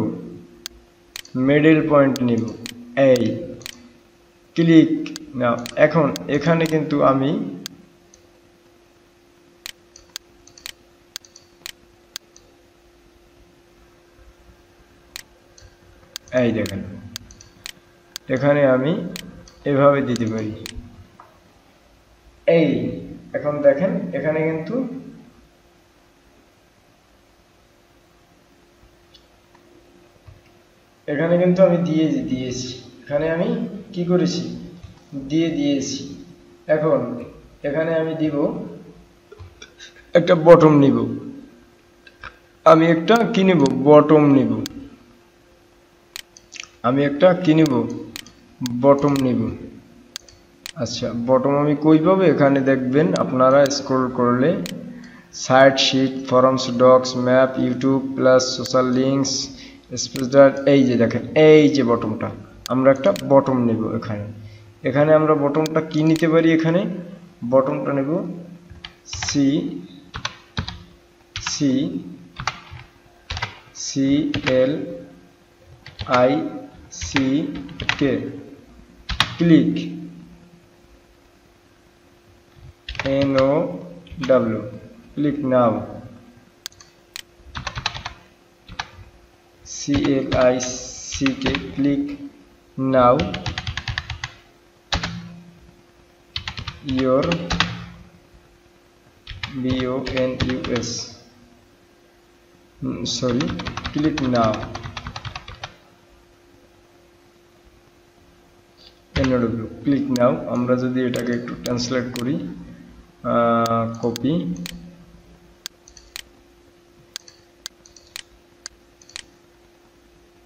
মিডল পয়েন্ট নিব এই ক্লিক নাও এখন এখানে কিন্তু আমি এই দেখেন এখানে আমি এভাবে দিতে পারি এই এখন দেখেন এখানে কিন্তু আমি দিয়েছি এখানে আমি কি করেছি দিয়েছি এখন এখানে আমি দিব একটা বটম নিব আমি একটা কি নিব বটম নিব বটম নিব আচ্ছা বটম আমি কই পাবো এখানে দেখবেন আপনারা স্ক্রল করলে site sheet forms docs map YouTube plus social links স্পেসডার এই যে দেখেন এই যে বটমটা আমরা একটা বটম নেব এখানে আমরা বটমটা কি নিতে পারি এখানে বটমটা নেব CLICK click NOW click now CLICK click now your BONUS sorry click now NOW click now. আমরা যদি এটাকে একটু ট্রান্সলেট করি, কপি,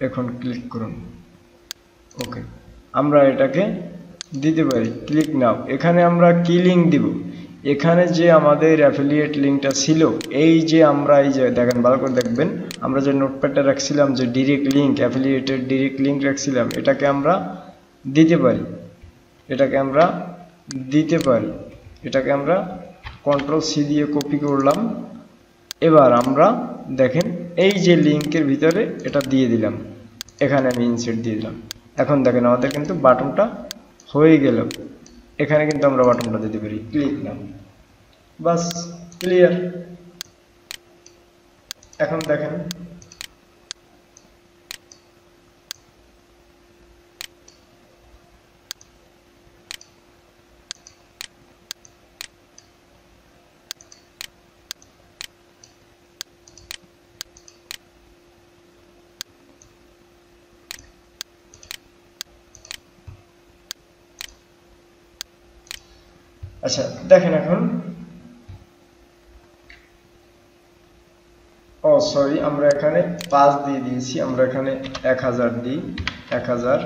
এখন ক্লিক করুন। ওকে, আমরা এটাকে দিতে পারি ক্লিক নাও। এখানে আমরা কি লিঙ্ক দিব? এখানে যে আমাদের অ্যাফিলিয়েট লিঙ্কটা ছিল, এই যে আমরা এই যে দেখেন, ভালো করে দেখবেন, আমরা যে নোটপ্যাডটা রাখছিলাম, যে ডিরেক্ট লিঙ্ক, অ্যাফিলিয়েটের ডিরেক্ট লিঙ্ক রাখছিলাম, এটাকে আমরা দিতে পারি। এটাকে আমরা দিতে পারি। এটাকে আমরা Ctrl+C দিয়ে কপি করলাম। এবার আমরা দেখেন এই যে লিঙ্কের ভিতরে এটা দিয়ে দিলাম, এখানে আমি ইনসার্ট দিয়ে দিলাম। এখন দেখেন আমাদের কিন্তু বাটনটা হয়ে গেল। এখানে কিন্তু আমরা বাটনটা দিতে পারি ক্লিক নাও। বাস, ক্লিয়ার। এখন দেখেন আচ্ছা দেখেন এখন, ও সরি, আমরা এখানে 5 দিয়ে দিয়েছি, আমরা এখানে 1000 দিই, 1000।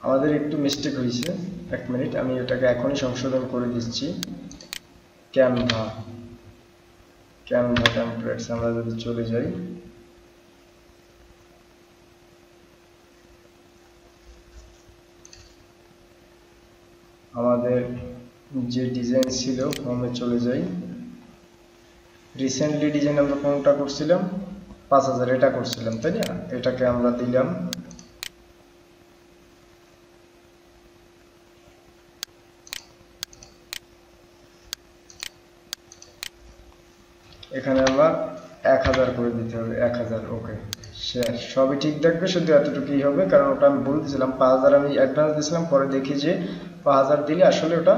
আমাদের একটু মিস্টেক হয়েছে, 1 মিনিট, আমি এটাকে এখনই সংশোধন করে দিচ্ছি। ক্যানভা টেমপ্লেটস আমরা যদি চলে যাই, আমাদের যে ডিজাইন ছিল ফর্মে চলে যাই। রিসেন্টলি ডিজাইন আমরা কোনটা করছিলাম? 5000 এটা করছিলাম, তাই না? এটাকে আমরা দিলাম। এখানে আমরা 1000 করে দিতে হবে, 1000। ওকে, সবই ঠিক থাকবে, শুধু এতটুকুই হবে, কারণ ওটা আমি ভুল দিয়েছিলাম। 5000 আমি অ্যাডভান্স দিয়েছিলাম, পরে দেখি যে 5000 দিলে আসলে ওটা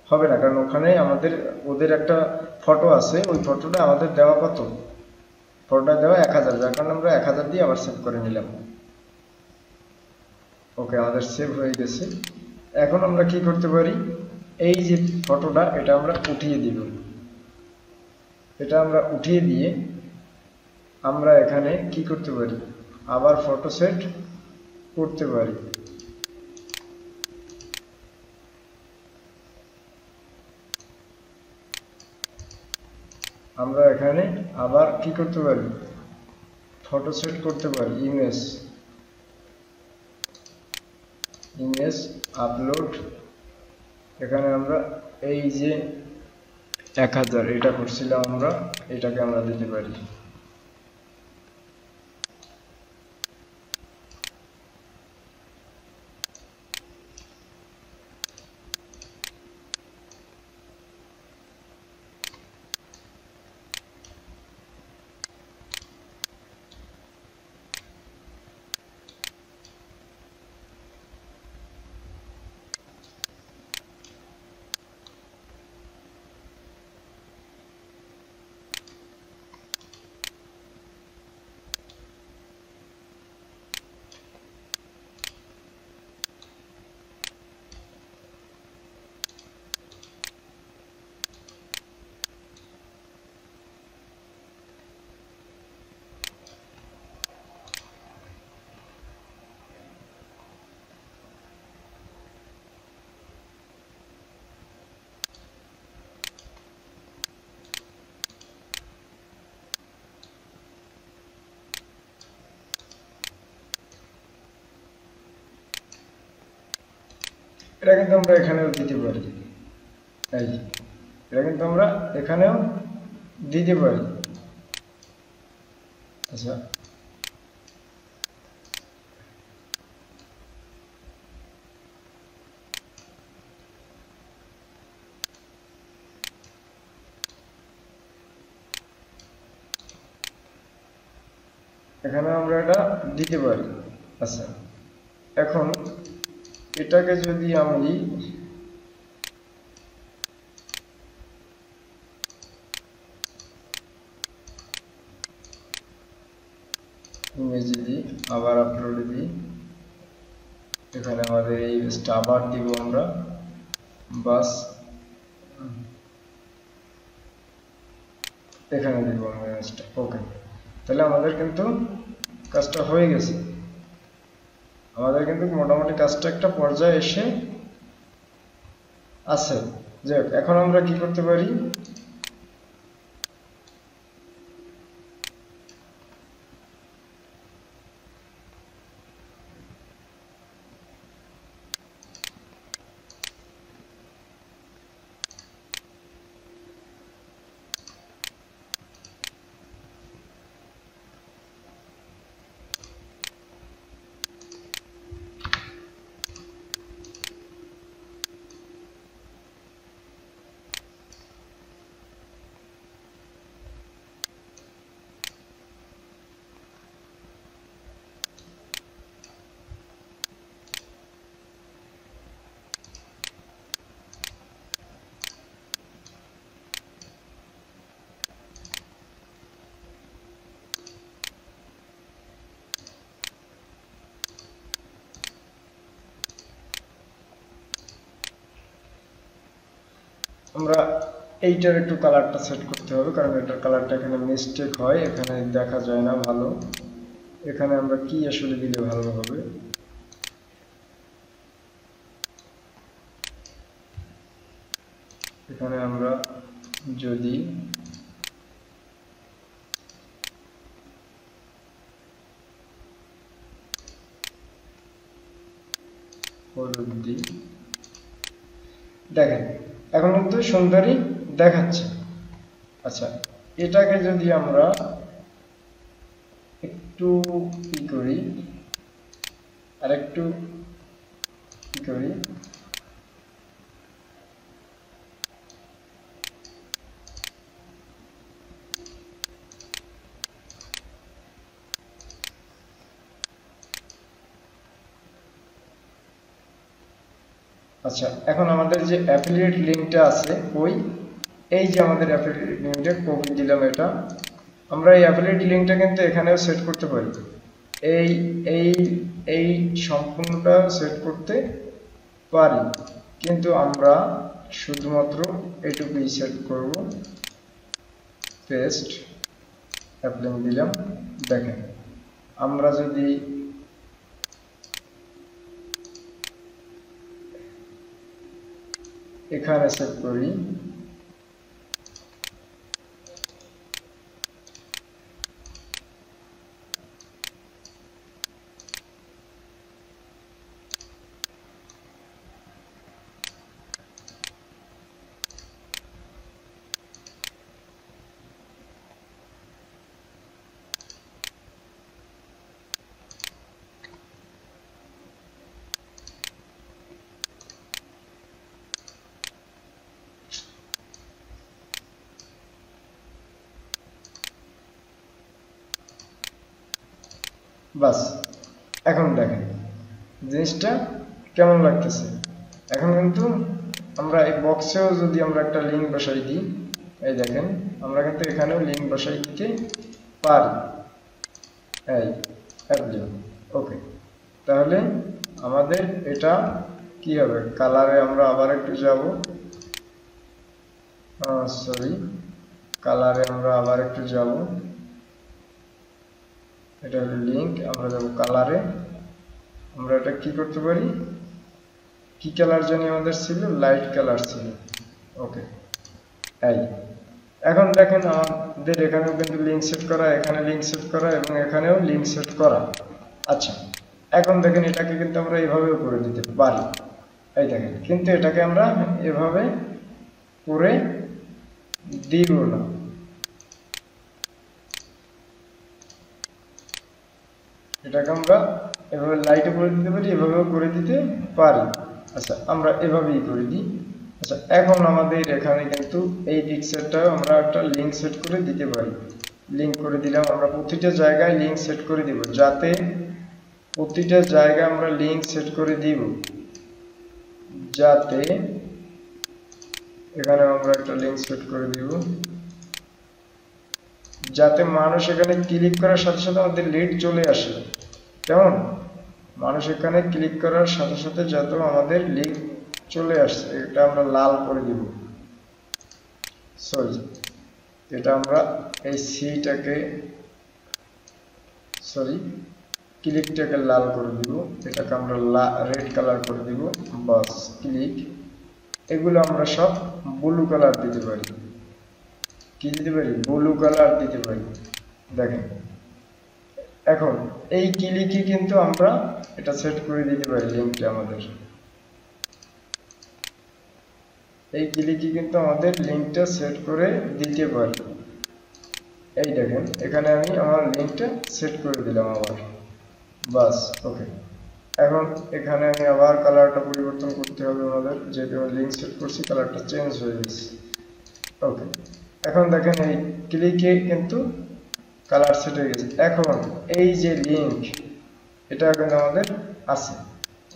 হবে না, কারণ ওখানে আমাদের ওদের একটা ফটো আছে, ওই ফটোটা আমাদের দেওয়া কত? ফটোটা দেওয়া 1000, যার কারণে আমরা 1000 দিয়ে আবার সেভ করে নিলাম। ওকে, আমাদের সেভ হয়ে গেছে। এখন আমরা কি করতে পারি? এই যে ফটোটা, এটা আমরা উঠিয়ে দিব। এটা আমরা উঠিয়ে দিয়ে আমরা এখানে কি করতে পারি? আবার ফটো সেট করতে পারি। আমরা এখানে আবার কি করতে পারি? ফটো সেট করতে পারি। Image upload. এখানে আমরা এই যে 1000 এটা করছিলাম, আমরা এটাকে আমরা দিতে পারি। এটা কিন্তু আমরা এখানেও দিতে পারি। এই এটা কিন্তু আমরা এখানেও দিতে পারি। আচ্ছা, এখানে আমরা এটা দিতে পারি। আচ্ছা, এখন এটাকে যদি আমি ইমেজ দিই, আবার আপলোড দিই, এখানে আমাদের এই ইমেজটা আবার দিব আমরা, বাস এখানে দিব আমরা ইমেজটা। ওকে, তাহলে আমাদের কিন্তু কাজটা হয়ে গেছে। আমাদের কিন্তু মোটামুটি কাজটা একটা পর্যায়ে এসে আছে। যাই হোক, এখন আমরা কি করতে পারি, আমরা এইটার একটু কালারটা সেট করতে হবে, কারণ এটার কালারটা এখানে মিস্টেক হয়, এখানে দেখা যায় না ভালো। এখানে আমরা কি আসলে দিলে ভালো হবে, এখানে আমরা যদি হলুদ দিই, দেখেন এখন কিন্তু সুন্দরই দেখাচ্ছে। আচ্ছা, এটাকে যদি আমরা একটু কি করি, আর একটু কি করি, আচ্ছা এখন আমাদের যে অ্যাফিলিয়েট লিঙ্কটা আছে, এই যে আমাদের অ্যাফিলিয়েট লিঙ্কটা কপি দিলাম, এটা আমরা এই অ্যাফিলিয়েট লিঙ্কটা কিন্তু এখানেও সেট করতে পারি। এই এই এই সম্পূর্ণটা সেট করতে পারি, কিন্তু আমরা শুধুমাত্র এটুকুই সেট করব। পেস্ট অ্যাপ্লিং দিলাম, দেখেন আমরা যদি এখানে সেট করি, বাস এখন দেখেন জিনিসটা কেমন লাগতেছে। এখন কিন্তু আমরা এই বক্সেও যদি আমরা একটা লিঙ্ক বসাই দিই, এই দেখেন আমরা কিন্তু এখানেও লিঙ্ক বসাই দিতে পারি। এই অ্যাপ্লিং, ওকে, তাহলে আমাদের এটা কি হবে, কালারে আমরা আবার একটু যাব, সরি কালারে আমরা আবার একটু যাব, এটা হলো লিঙ্ক, আমরা যাব কালারে, আমরা এটা কি করতে পারি, কি কালার জানি আমাদের ছিল, লাইট কালার ছিল। ওকে, এই এখন দেখেন আমাদের এখানেও কিন্তু লিঙ্ক সেট করা, এখানে লিঙ্ক সেট করা এবং এখানেও লিঙ্ক সেট করা। আচ্ছা এখন দেখেন এটাকে কিন্তু আমরা এইভাবেও করে দিতে পারি, এই দেখেন, কিন্তু এটাকে আমরা এভাবে করে দিব না, এটাকে আমরা এভাবে লাইটে করে দিতে পারি, এভাবেও করে দিতে পারি। আচ্ছা আমরা এভাবেই করে দিই। আচ্ছা এখন আমাদের এখানে কিন্তু এই পিকচারটাও আমরা একটা লিঙ্ক সেট করে দিতে পারি। লিংক করে দিলাম। আমরা প্রতিটা জায়গায় লিংক সেট করে দিব, যাতে প্রতিটা জায়গায় আমরা লিংক সেট করে দিব, যাতে এখানে আমরা একটা লিংক সেট করে দিব, যাতে মানুষ এখানে ক্লিক করার সাথে সাথে আমাদের লিড চলে আসে। কেমন? মানুষ এখানে ক্লিক করার সাথে সাথে যাতে আমাদের লিংক চলে আসে, এটা আমরা লাল করে দিব। সরি, এটা আমরা এই সিটাকে ক্লিকটাকে লাল করে দিব, এটাকে আমরা রেড কালার করে দিব। বাস, ক্লিক। এগুলো আমরা সব ব্লু কালার দিতে পারি। কি দিতে পারি? ব্লু কালার দিতে পারি। দেখেন, এখন এই ক্লিকে কিন্তু আমরা এটা সেট করে দিতে পারি লিংকটা আমাদের। এই ক্লিকে কিন্তু আমাদের লিংকটা সেট করে দিতে পারি। এই দেখেন, এখানে আমি আমার লিংকটা সেট করে দিলাম আবার। বাস, ওকে। এখন এখানে আমি আবার কালারটা পরিবর্তন করতে হবে আমাদের, যেহেতু লিংক সেট করছি কালারটা চেঞ্জ হয়ে গেছে। ওকে, এখন দেখেন এই ক্লিকে কিন্তু কালার সেট হয়ে গেছে। এখন এই যে লিংক, এটা কিন্তু আমাদের আছে।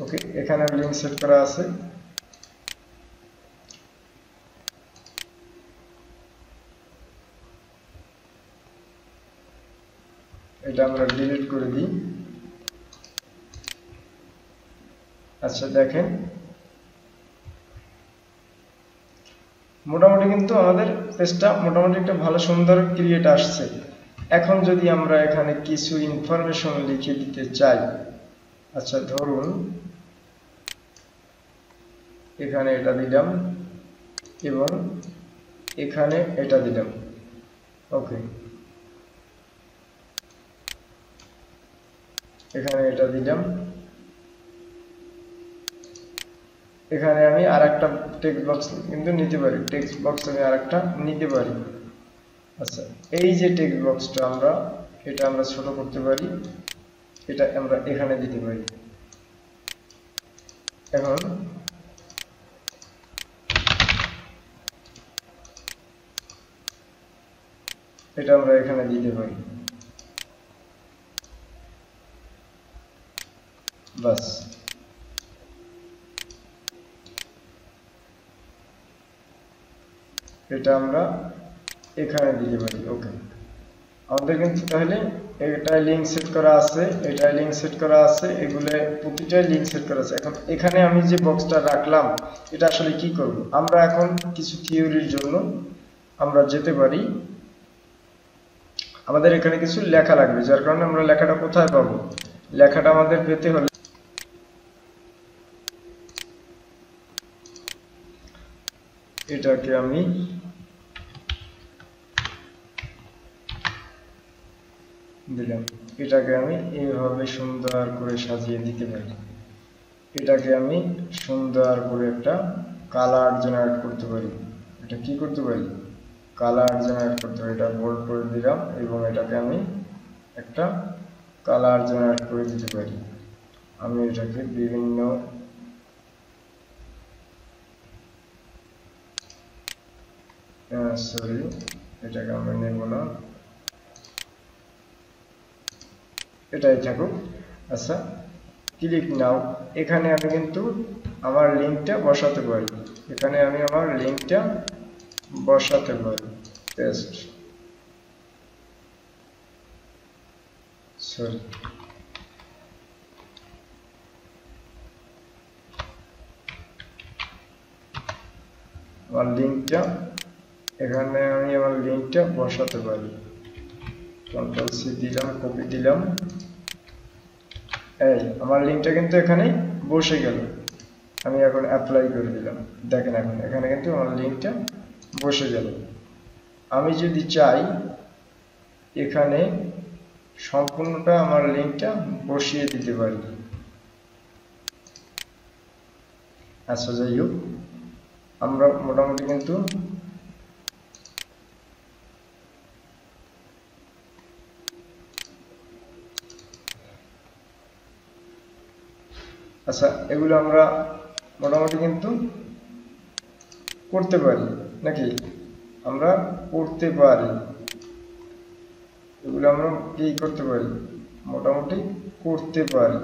ওকে, এখানে লিংক সেট করা আছে। এটা আমরা ডিলিট করে দিই। আচ্ছা, দেখেন মোটামুটি কিন্তু আমাদের পেজটা মোটামুটি একটা ভালো সুন্দর ক্রিয়েট আসছে। এখন যদি আমরা এখানে কিছু ইনফরমেশন লিখে দিতে চাই, আচ্ছা ধরুন এখানে এটা দিলাম এবং এখানে এটা দিলাম। ওকে, এখানে এটা দিলাম, এখানে আমি আরেকটা টেক্সট বক্স কিন্তু নিতে পারি, টেক্সট বক্স আমি আরেকটা নিতে পারি। আচ্ছা, এই যে টেক্সট বক্সটা এটা আমরা ছোট করতে পারি, এটা আমরা এখানে দিতে পারি। এখন এটা আমরা এখানে দিতে পারি। বাস, এটা আমরা এখানে দিতে পারি। ওকে, আমাদের কিন্তু তাহলে এটা লিংক সেট করা আছে, এটা লিংক সেট করা আছে, এগুলো প্রতিটাই লিংক সেট করা আছে। এখন এখানে আমি যে বক্সটা রাখলাম, এটা আসলে কি করব? আমরা এখন কিছু থিওরির জন্য আমরা যেতে পারি। আমাদের এখানে কিছু লেখা লাগবে, যার কারণে আমরা লেখাটা কোথায় পাবো? লেখাটা আমাদের পেতে হলে এটাকে আমি দিলাম, এটাকে আমি এইভাবে সুন্দর করে সাজিয়ে দিতে পারি। এটাকে আমি সুন্দর করে একটা কালার জেনারেট করতে পারি। এটা কি করতে পারি? কালার জেনারেট করতে পারি। এটা বোল্ড করে দিলাম এবং এটাকে আমি একটা কালার জেনারেট করে দিতে পারি। আমি এটাকে বিভিন্ন সরি, এটাকে আমরা নেব না, এটাই থাকুক। আচ্ছা, ক্লিক নাও। এখানে আমি কিন্তু আমার লিংকটা বসাতে পারি, এখানে আমি আমার লিংকটা বসাতে পারি। পেস্ট, সরি, আমার লিংকটা এখানে আমি আমার লিংকটা বসাতে পারি। কন্ট্রোল সি দিলাম, কপি দিলাম, এই আমার লিংকটা কিন্তু এখানে বসে গেল। আমি এখন অ্যাপ্লাই করে দিলাম, দেখেন এখন এখানে কিন্তু আমার লিংকটা বসে গেল। আমি যদি চাই এখানে সম্পূর্ণটা আমার লিংকটা বসিয়ে দিতে পারি। আচ্ছা, যাই হোক, আমরা মোটামুটি কিন্তু আচ্ছা, এগুলো আমরা মোটামুটি কিন্তু করতে পারি নাকি? আমরা করতে পারি। এগুলো আমরা কি করতে পারি, মোটামুটি করতে পারি।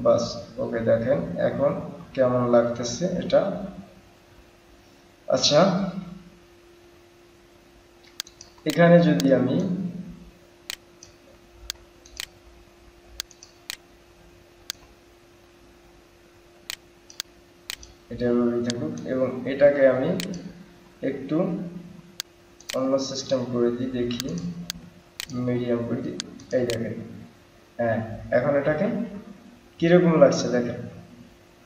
বাস, ওকে, দেখেন এখন কেমন লাগতেছে এটা। আচ্ছা, এখানে যদি আমি এটা এভাবেই থাকুক এবং এটাকে আমি একটু অন্য সিস্টেম করে দিই, দেখি মিডিয়াম করে দিই। এই দেখেন, হ্যাঁ, এখন এটাকে কিরকম লাগছে দেখেন।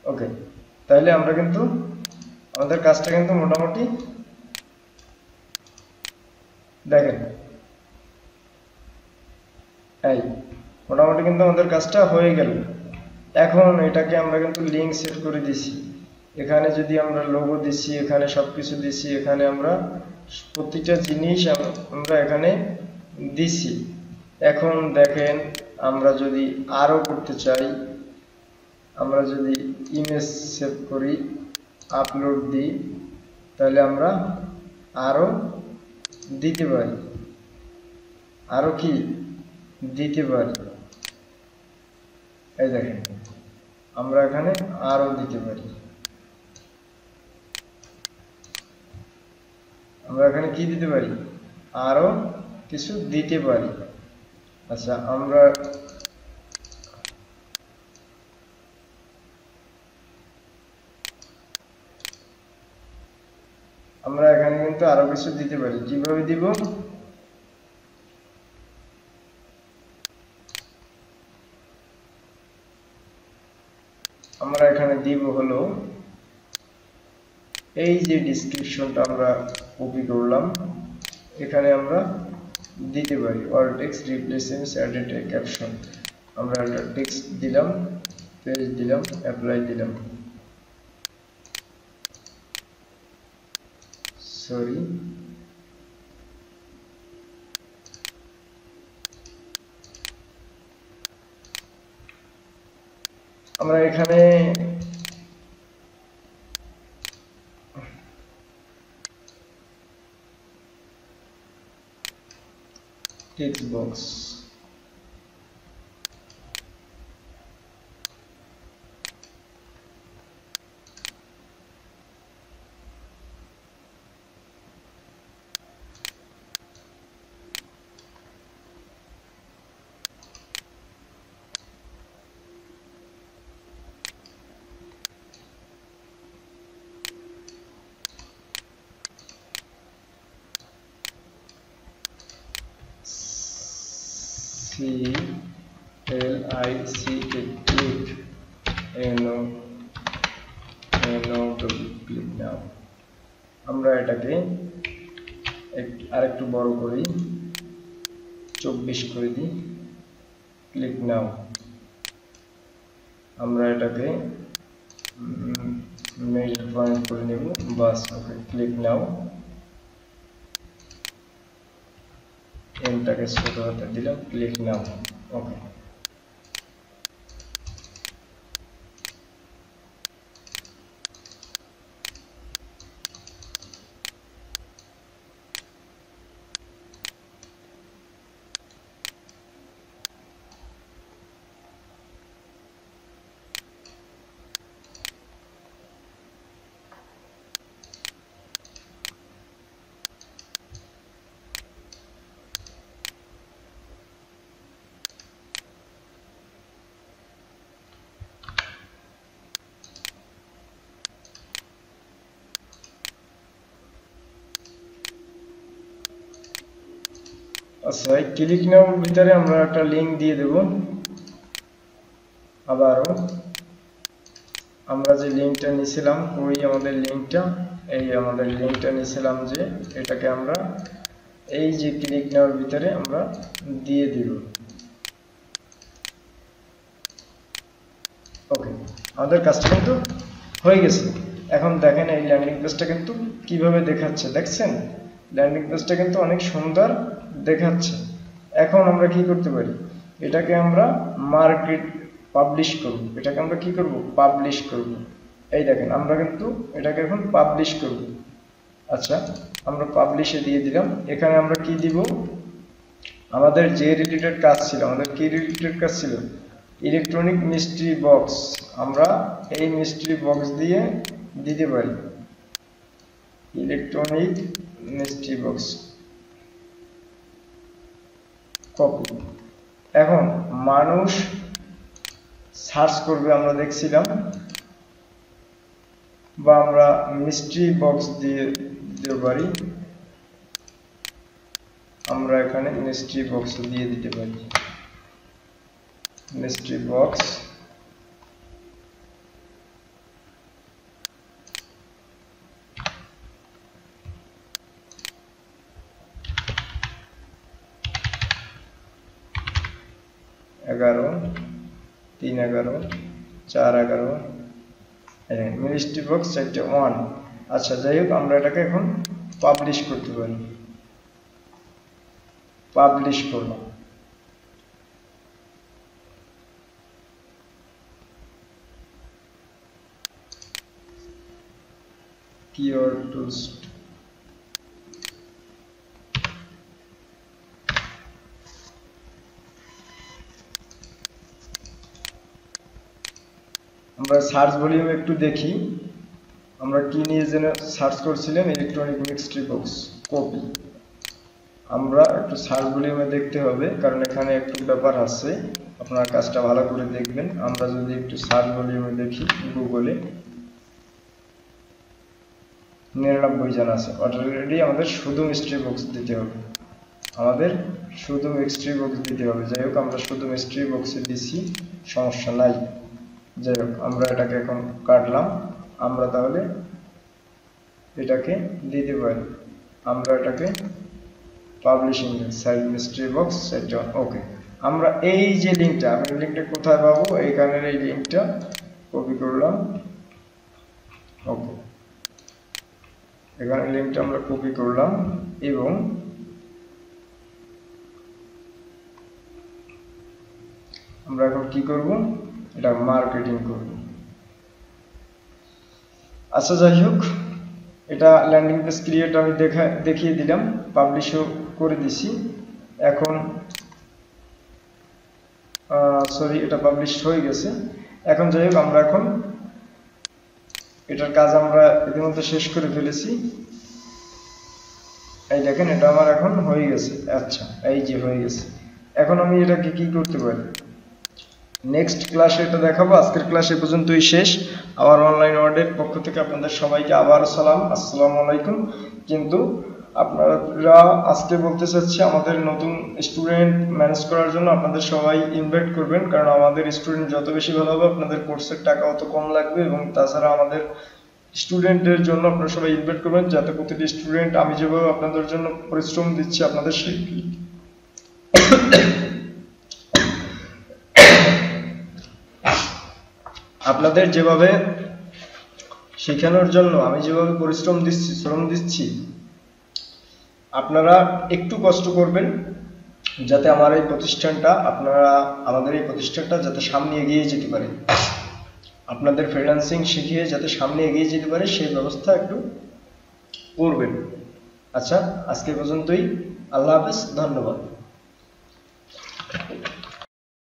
ওকে, তাহলে আমরা কিন্তু আমাদের কাজটা কিন্তু মোটামুটি দেখেন, এই মোটামুটি কিন্তু আমাদের কাজটা হয়ে গেল। এখন এটাকে আমরা কিন্তু লিঙ্ক সেট করে দিছি। এখানে যদি আমরা লোগো দিছি, এখানে সবকিছু দিছি, এখানে আমরা প্রতিটা জিনিস আমরা এখানে দিছি। এখন দেখেন, আমরা যদি আরো করতে চাই, আমরা যদি ইমেজ সেভ করি, আপলোড দিই, তাহলে আমরা আরো দিতে পারি, আরো কি দিতে পারি। এই দেখেন, আমরা এখানে আরো দিতে পারি, আমরা এখানে কি দিতে পারি, আরো কিছু দিতে পারি। আচ্ছা, আমরা এখানে কিন্তু আরো কিছু দিতে পারি। কিভাবে দিব, আমরা এখানে দিব হলো এই যে ডেসক্রিপশনটা আমরা কপি করলাম, এখানে আমরা দিতে পারি অল টেক্সট রিপ্লেসেস অ্যাডেড এ ক্যাপশন। আমরা একটা টেক্সট দিলাম, পেজ দিলাম, অ্যাপ্লাই দিলাম, সরি, আমরা এখানে text box, click, click now। আমরা এটাকে আরেকটু বড় করি, 24 করে দিই, ক্লিক নাও। আমরা এটাকে মেজার পয়েন্ট করে নেব, বাস, ওকে, ক্লিক নাও। এনটাকে ছোট হাতে দিলাম, ক্লিক নাও, ওকে। আচ্ছা, এই ক্লিক নাও ভিতরে আমরা একটা লিংক দিয়ে দেব। আবারও আমরা যে লিংকটা নিয়েছিলাম, ওই আমাদের লিংকটা, এই আমাদের লিংকটা নিয়েছিলাম, যে এটাকে আমরা এই যে ক্লিক নাওর ভিতরে আমরা দিয়ে দিব। ওকে, আমাদের কাজটা কিন্তু হয়ে গেছে। এখন দেখেন এই ল্যান্ডিং পেজটা কিন্তু কিভাবে দেখাচ্ছে, দেখছেন? ল্যান্ডিং পেজটা কিন্তু অনেক সুন্দর দেখাচ্ছে। এখন আমরা কি করতে পারি, এটাকে আমরা মার্কেট পাবলিশ করব। এটাকে আমরা কি করব, পাবলিশ করব। এই দেখেন, আমরা কিন্তু এটাকে এখন পাবলিশ করব। আচ্ছা, আমরা পাবলিশে দিয়ে দিলাম। এখানে আমরা কি দিব, আমাদের যে রিলেটেড কাজ ছিল, আমাদের কি রিলেটেড কাজ ছিল, ইলেকট্রনিক মিস্ট্রি বক্স, আমরা এই মিস্ট্রি বক্স দিয়ে দিতে পারি, ইলেকট্রনিক মিস্ট্রি বক্স কপি। এখন মানুষ সার্চ করবে, আমরা দেখছিলাম, বা আমরা মিস্ট্রি বক্স দিয়ে দিতে পারি, আমরা এখানে মিস্ট্রি বক্স দিয়ে দিতে পারি, মিস্ট্রি বক্স এগারো 311 411 মিস্ট্রি বক্স 1। আচ্ছা, যাই হোক, আমরা এটাকে এখন পাবলিশ করতে পারি, পাবলিশ করলাম। কিওয়ার্ড টুলস, আমরা সার্চ ভলিউম একটু দেখি, আমরা কি নিয়ে যেন সার্চ করছিলাম, ইলেকট্রনিক মিস্ট্রি বক্স কপি। আমরা একটু সার্চ ভলিউমে দেখতে হবে, কারণ এখানে একটু ব্যাপার আছে, আপনার কাজটা ভালো করে দেখবেন। আমরা যদি একটু সার্চ ভলিউমে দেখি, গুগলে 99 জন আছে অলরেডি, আমাদের শুধু মিস্ট্রি বক্স দিতে হবে, আমাদের শুধু মিস্ট্রি বক্স দিতে হবে। যাই হোক, আমরা শুধু মিস্ট্রি বক্সে দিছি, সমস্যা নাই। যাই হোক, আমরা এটাকে এখন কাটলাম, আমরা তাহলে এটাকে দিতে পারি, আমরা এটাকে publishing side mystery box set. Okay, আমরা এই যে লিঙ্কটা, আমি লিঙ্কটা কোথায় পাবো, এইখানের এই লিঙ্কটা কপি করলাম। ওকে, এখানে লিঙ্কটা আমরা কপি করলাম এবং আমরা এখন কি করব, এটা মার্কেটিং করব। আচ্ছা, যাই হোক, এটা ল্যান্ডিং পেজ ক্রিয়েট আমি দেখিয়ে দিলাম, পাবলিশও করে দিছি। এখন সরি, এটা পাবলিশ হয়ে গেছে। এখন যাই হোক, আমরা এখন এটার কাজ আমরা ইতিমধ্যে শেষ করে ফেলেছি। এই দেখেন, এটা আমার এখন হয়ে গেছে। আচ্ছা, এই যে হয়ে গেছে। এখন আমি এটাকে কি করতে পারি, নেক্সট ক্লাসে এটা দেখাবো। আজকের ক্লাস এ পর্যন্তই শেষ। আমার অনলাইন ওয়ার্ল্ডের পক্ষ থেকে আপনাদের সবাইকে আবার সালাম, আসসালামু আলাইকুম। কিন্তু আপনারা আজকে বলতে চাচ্ছি, আমাদের নতুন স্টুডেন্ট ম্যানেজ করার জন্য আপনাদের সবাই ইনভাইট করবেন, কারণ আমাদের স্টুডেন্ট যত বেশি ভালো হবে, আপনাদের কোর্সের টাকা অত কম লাগবে। এবং তাছাড়া আমাদের স্টুডেন্টের জন্য আপনারা সবাই ইনভাইট করবেন, যাতে প্রতিটি স্টুডেন্ট, আমি যেভাবে আপনাদের জন্য পরিশ্রম দিচ্ছি, আপনাদের আপনাদের যেভাবে শেখানোর জন্য আমি যেভাবে পরিশ্রম দিচ্ছি, শ্রম দিচ্ছি, আপনারা একটু কষ্ট করবেন, যাতে আমার এই প্রতিষ্ঠানটা, আমাদের এই প্রতিষ্ঠানটা যাতে সামনে এগিয়ে যেতে পারে, আপনাদের ফ্রিল্যান্সিং শিখিয়ে যাতে সামনে এগিয়ে যেতে পারে, সেই ব্যবস্থা একটু করবেন। আচ্ছা, আজকে পর্যন্তই। আল্লাহ হাফেজ, ধন্যবাদ।